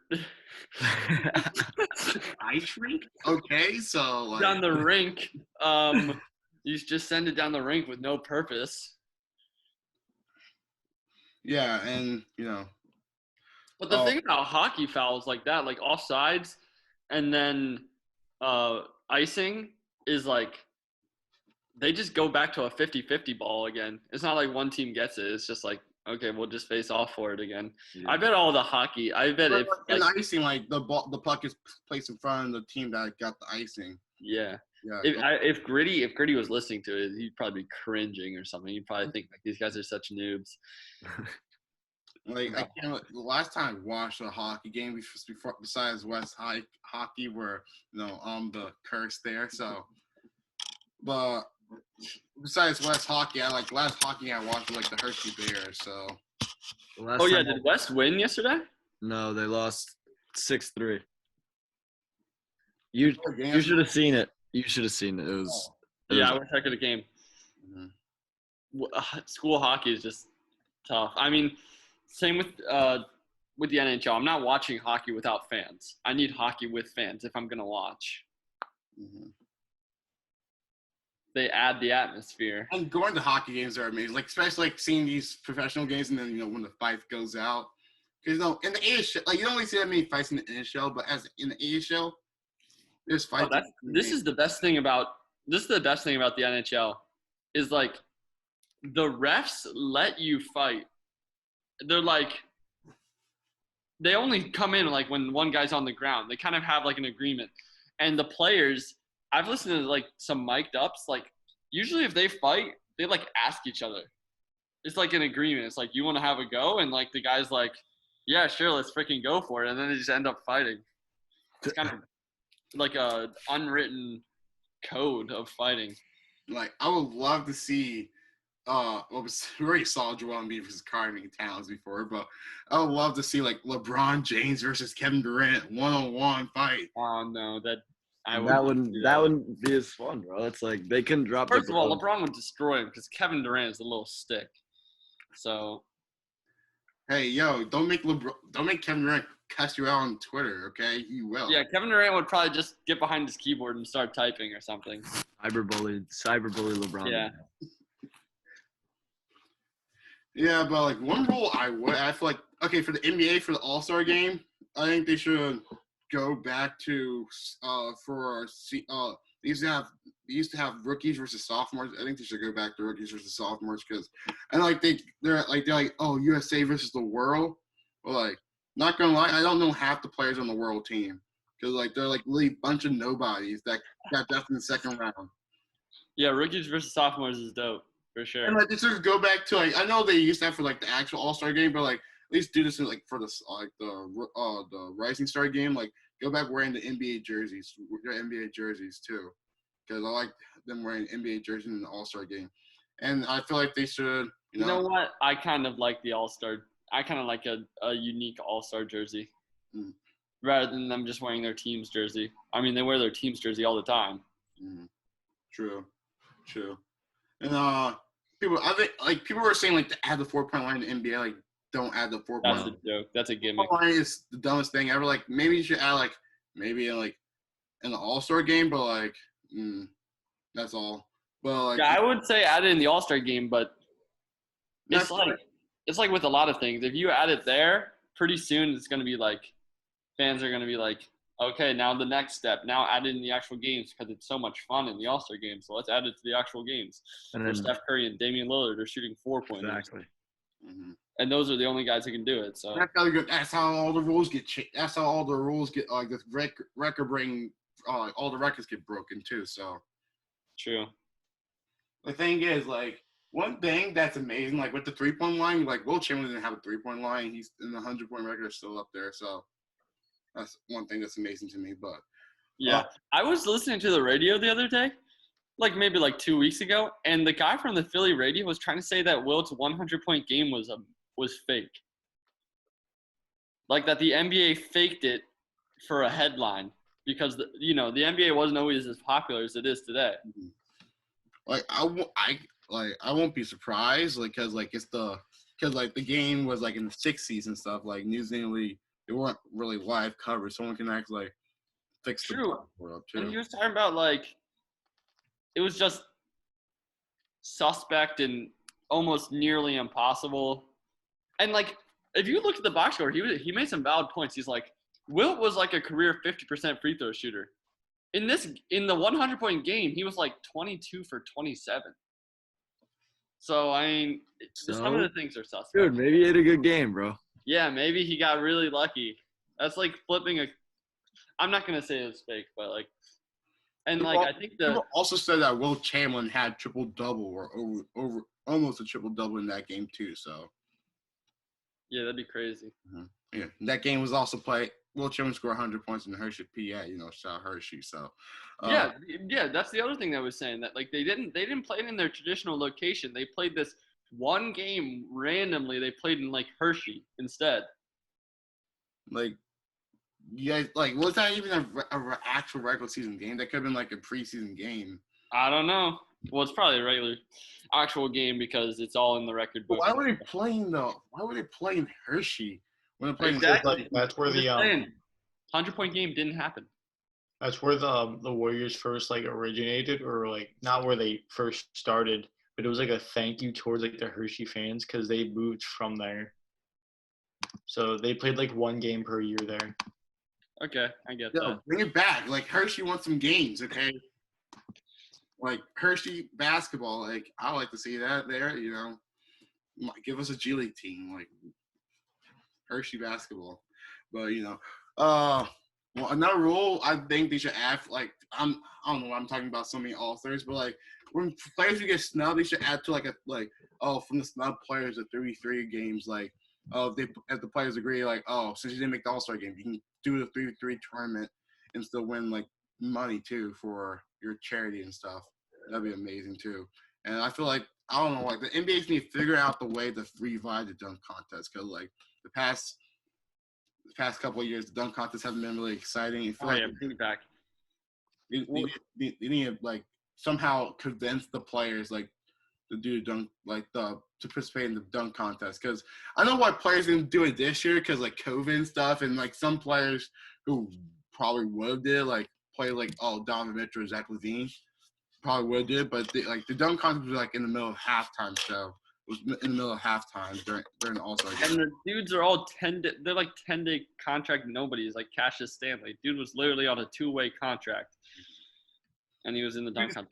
Ice rink? Okay, so like down the rink. You just send it down the rink with no purpose. yeah, and But the thing about hockey fouls like that, like offsides and then icing is like they just go back to a 50-50 ball again. It's not like one team gets it. It's just like, okay, we'll just face off for it again. Yeah. I bet all the hockey. I bet if in icing, like the puck is placed in front of the team that got the icing. Yeah. Yeah. If Gritty was listening to it, he'd probably be cringing or something. He'd probably think like these guys are such noobs. Like the last time I watched a hockey game besides West High hockey, where the curse there. So, but besides West hockey, last hockey I watched was like the Hershey Bears. So. Did West win yesterday? No, they lost 6-3. You should have seen it. You should have seen it. It was. I wish I could have came. Mm-hmm. School hockey is just tough. I mean, same with the NHL. I'm not watching hockey without fans. I need hockey with fans if I'm gonna watch. Mm-hmm. They add the atmosphere. And going to hockey games are amazing. Like especially like seeing these professional games, and then when the fight goes out, because in the AHL, like you don't really see that many fights in the NHL, but as in the AHL. There's fights. This is the best thing about the NHL is like the refs let you fight. They're like they only come in like when one guy's on the ground. They kind of have like an agreement. And the players, I've listened to like some mic'd ups. Like usually if they fight, they like ask each other. It's like an agreement. It's like, you want to have a go? And like the guy's like, yeah, sure, let's freaking go for it. And then they just end up fighting. It's kind of like a unwritten code of fighting. Like, I would love to see we already saw Joel Embiid versus Carving Towns before, but I would love to see like LeBron James versus Kevin Durant 1-on-1 fight. Oh no, that wouldn't be as fun, bro. It's like they can drop. First of all, LeBron would destroy him because Kevin Durant is a little stick. So, hey, yo, don't make Kevin Durant cuss you out on Twitter, okay? He will. yeah, Kevin Durant would probably just get behind his keyboard and start typing or something. cyberbully LeBron. Yeah. Yeah, but like one rule I feel like, okay, for the NBA for the All-Star game, I think they should go back to they used to have rookies versus sophomores. I think they should go back to rookies versus sophomores because, and like they're like, oh, USA versus the world. Well, like, not gonna lie, I don't know half the players on the world team because like they're like really a bunch of nobodies that got drafted in the second round. Yeah, rookies versus sophomores is dope for sure. And like they should go back to like, I know they used to have for like the actual All-Star game, but like at least do this in, like for the Rising Star game. Like go back wearing the NBA jerseys, their NBA jerseys too, because I like them wearing NBA jerseys in the All-Star game. And I feel like they should. You know what? I kind of like the All-Star. I kind of like a unique All-Star jersey rather than them just wearing their team's jersey. I mean, they wear their team's jersey all the time. True. And people were saying like to add the 4-point line in the NBA, like don't add the 4-point line. That's a joke. That's a gimmick. 4-point line is the dumbest thing ever. Like maybe you should add like maybe in the All-Star game, but like that's all. But like, yeah, I would say add it in the All-Star game, but it's like with a lot of things. If you add it there, pretty soon it's going to be like fans are going to be like, okay, now the next step. Now add it in the actual games because it's so much fun in the All-Star game. So let's add it to the actual games. And then Steph Curry and Damian Lillard are shooting 4-pointers. Exactly. And those are the only guys who can do it. So that's how all the rules get changed. That's how all the rules get like this record breaking. All the records get broken too. So true. The thing is, like, one thing that's amazing, like with the 3-point line, like Will Chamberlain didn't have a 3-point line. He's in the 100-point record is still up there. So that's one thing that's amazing to me. But yeah, I was listening to the radio the other day, like maybe like 2 weeks ago, and the guy from the Philly radio was trying to say that Wilt's 100-point game was fake. Like that the NBA faked it for a headline because the NBA wasn't always as popular as it is today. Like I won't be surprised, like because the game was like in the 60s and stuff. Like New Zealand, they weren't really live coverage. Someone can actually fix the board up too. And he was talking about like it was just suspect and almost nearly impossible. And like if you look at the box score, he made some valid points. He's like Wilt was like a career 50% free throw shooter. In the 100-point game, he was like 22 for 27. So I mean, some of the things are suspect. Dude, maybe he had a good game, bro. Yeah, maybe he got really lucky. That's like flipping I'm not gonna say it's fake, but like, and like I think people also said that Will Chamberlain had triple-double or over almost a triple-double in that game too. So yeah, that'd be crazy. Yeah, that game was also played. Will Chamberlain scored 100 points in Hershey, PA. Shout out Hershey. So yeah, that's the other thing that I was saying, that like they didn't play it in their traditional location. They played this one game randomly. They played in like Hershey instead. Like, you guys, like, was that even a actual regular season game? That could have been like a preseason game. I don't know. Well, it's probably a regular actual game because it's all in the record book. But why were they playing though? Why were they playing Hershey? Exactly. That's where the 100-point game didn't happen. That's where the Warriors first like originated, or like not where they first started, but it was like a thank you towards like the Hershey fans because they moved from there. So they played like one game per year there. Okay, I get that. Bring it back. Like Hershey won some games, okay? Like Hershey basketball, like I like to see that there. Give us a G League team, like Hershey basketball. But well, another rule I think they should add, like I don't know why I'm talking about so many All-Stars, but like when players who get snubbed, they should add to from the snub players the 3-3 games, like if the players agree, like since you didn't make the All-Star game, you can do the 3-3 tournament and still win like money too for your charity and stuff. That'd be amazing too. And I feel like I don't know, like the NBA need to figure out the way to revive the dunk contest, because like the past couple of years, the dunk contests haven't been really exciting. I feel bring it back. They need to like somehow convince the players like to do dunk, like to participate in the dunk contest. Because I know why players didn't do it this year, because like COVID and stuff, and like some players who probably would have did, like play like Donovan Mitchell or Zach LaVine probably would have did, but the dunk contest was like in the middle of halftime, so it was in the middle of halftime during the All-Star game. And the dudes are all they're like 10-day contract nobodies, like Cassius Stanley. Dude was literally on a 2-way contract, and he was in the dunk contest.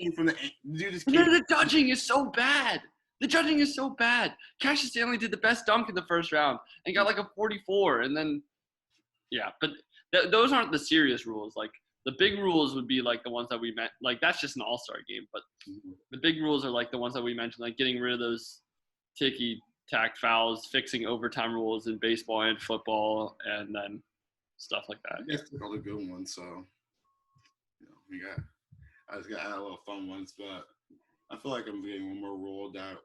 The judging is so bad. The judging is so bad. Cassius Stanley did the best dunk in the first round and got like a 44, and then but those aren't the serious rules. Like the big rules would be like the ones that we meant. Like that's just an All-Star game, but the big rules are like the ones that we mentioned, like getting rid of those ticky-tack fouls, fixing overtime rules in baseball and football, and then stuff like that. Yeah, all the good ones. So, I just got to add a little fun ones, but I feel like I'm getting one more rule that.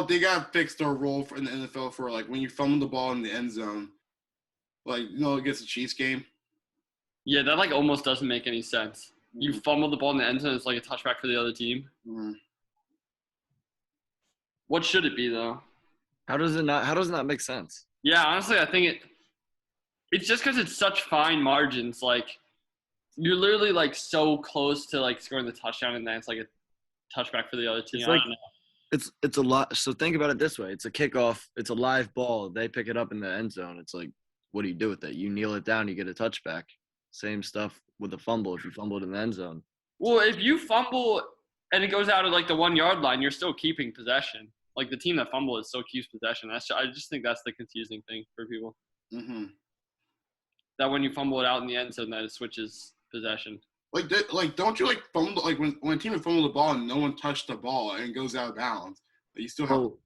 They got fixed their rule in the NFL for like when you fumble the ball in the end zone, like against the Chiefs game. Yeah, that like almost doesn't make any sense. You fumble the ball in the end zone, it's like a touchback for the other team. Mm-hmm. What should it be though? How does it not make sense? Yeah, honestly, I think it's just because it's such fine margins. Like you're literally like so close to like scoring the touchdown, and then it's like a touchback for the other team. It's like it's a lot. So think about it this way: it's a kickoff. It's a live ball. They pick it up in the end zone. It's like, what do you do with it? You kneel it down. You get a touchback. Same stuff with a fumble. If you fumbled in the end zone. Well, if you fumble and it goes out at like the 1 yard line, you're still keeping possession. Like the team that fumbled still keeps possession. I just think that's the confusing thing for people. Mm-hmm. That when you fumble it out in the end zone, that it switches possession. Like don't you like fumble, like when a team fumble the ball and no one touched the ball and it goes out of bounds, you still have. Well,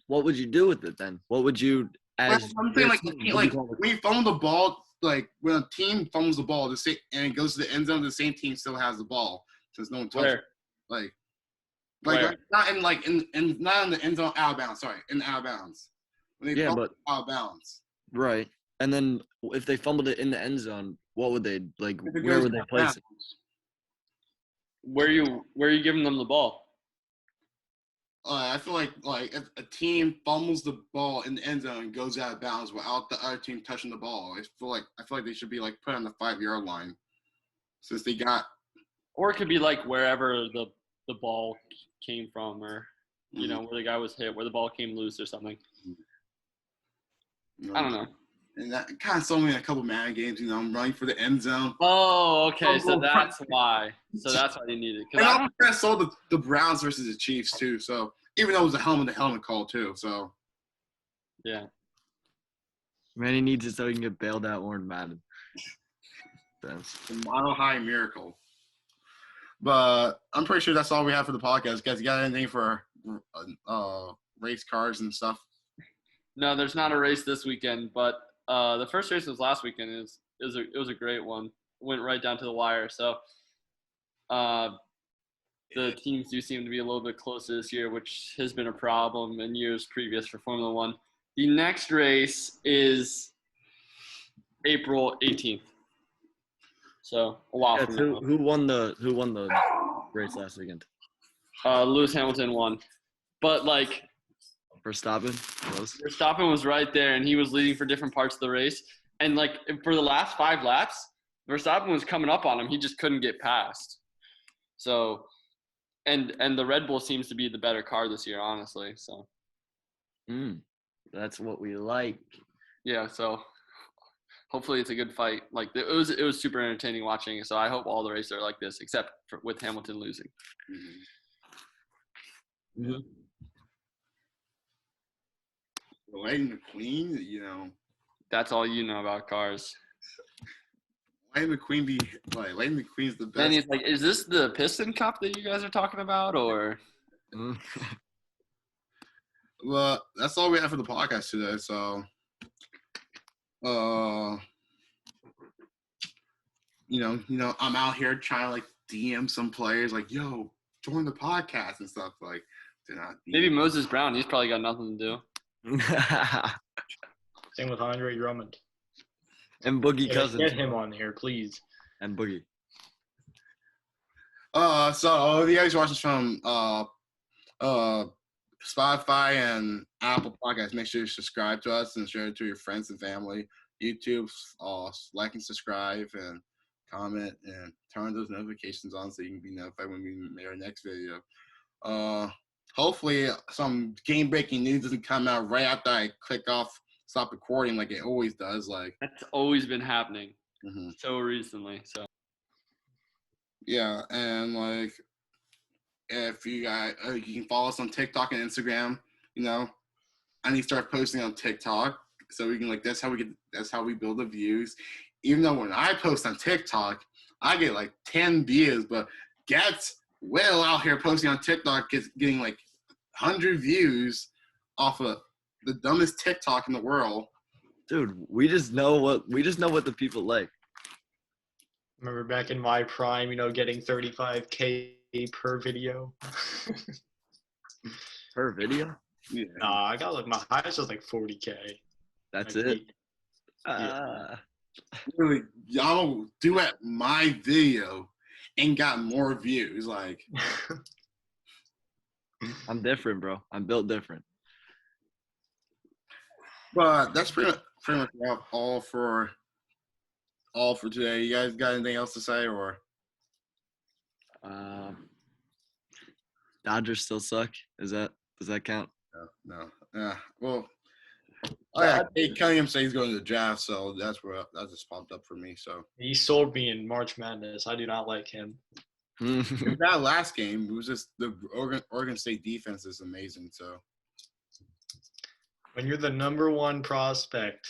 what would you do with it then? What would you something like when you fumble the ball, like when a team fumbles the ball, and it goes to the end zone, the same team still has the ball since no one touched it. Like not in not in the end zone, out of bounds. Sorry, in out of bounds. When they fumble out of bounds. Right. And then if they fumbled it in the end zone, what would they like? Where would they place it? Where are you giving them the ball? I feel like if a team fumbles the ball in the end zone and goes out of bounds without the other team touching the ball, I feel like they should be like put on the 5 yard line, since they got. Or it could be like wherever the ball came from, or where the guy was hit, where the ball came loose or something. I don't know. And that kind of sold me in a couple Madden games. I'm running for the end zone. Oh, okay. So that's why. So that's why they need it. And I kind of sold the Browns versus the Chiefs too. So even though it was a helmet call too. So yeah. Man, he needs it so he can get bailed out more in Madden. That's a Mile High miracle. But I'm pretty sure that's all we have for the podcast. Guys, you got anything for race cars and stuff? No, there's not a race this weekend, but the first race was last weekend. It was a great one. Went right down to the wire. So the teams do seem to be a little bit closer this year, which has been a problem in years previous for Formula One. The next race is April 18th. So a while from now. Who won the race last weekend? Lewis Hamilton won, but like. Verstappen was right there, and he was leading for different parts of the race. And like for the last 5 laps, Verstappen was coming up on him. He just couldn't get past. So, and the Red Bull seems to be the better car this year, honestly. So, that's what we like. Yeah. So, hopefully it's a good fight. Like it was super entertaining watching it. So I hope all the races are like this, except with Hamilton losing. Mm-hmm. Lightning McQueen, you know. That's all you know about cars. Lightning McQueen's the best. Then he's like, "Is this the Piston Cup that you guys are talking about, or?" Well, that's all we have for the podcast today. So, I'm out here trying to like DM some players, like, "Yo, join the podcast" and stuff. Like, they're not. Maybe Moses Brown. He's probably got nothing to do. Same with Andre Drummond. And Boogie Cousins. Get him on here, please. And Boogie. So if you guys watch this from Spotify and Apple Podcasts, make sure you subscribe to us and share it to your friends and family. YouTube, like and subscribe and comment and turn those notifications on so you can be notified when we make our next video. Hopefully some game-breaking news doesn't come out right after I stop recording like it always does. Like that's always been happening mm-hmm. so recently. So yeah, and like if you guys, you can follow us on TikTok and Instagram. You know, I need to start posting on TikTok so we can like that's how we build the views. Even though when I post on TikTok, I get like 10 views, but Will out here posting on TikTok getting like 100 views off of the dumbest TikTok in the world. Dude, we just know what the people like. Remember back in my prime, getting 35K per video. Per video? Yeah. Nah, I got like my highest was like 40K. That's like, it. Really, y'all do at my video and got more views. Like, I'm different, bro. I'm built different. But that's pretty much all for today. You guys got anything else to say, or? Dodgers still suck. Does that count? No. Well, Kate Cunningham said he's going to the draft, so that just popped up for me. So he sold me in March Madness. I do not like him. That last game, it was just the Oregon State defense is amazing. So when you're the number one prospect,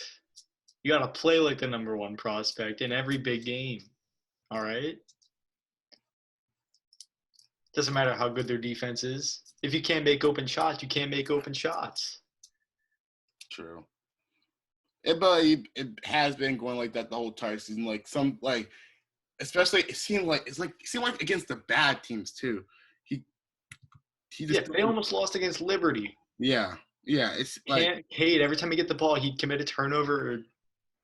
you got to play like the number one prospect in every big game. All right? Doesn't matter how good their defense is. If you can't make open shots, you can't make open shots. True. But it has been going like that the whole entire season. Like especially it seemed like against the bad teams too. He just they almost lost against Liberty. Yeah. It's like can't hate every time he get the ball, he'd commit a turnover or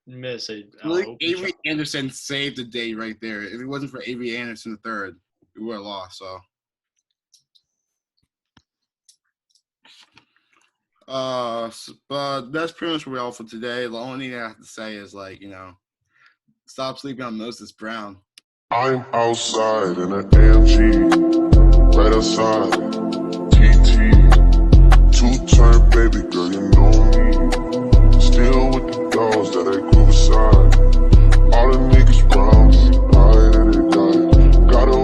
miss it. Avery Anderson saved the day right there. If it wasn't for Avery Anderson the third, we would have lost. So. But that's pretty much what we all for today. The only thing I have to say is stop sleeping on Moses Brown. I'm outside in an AMG.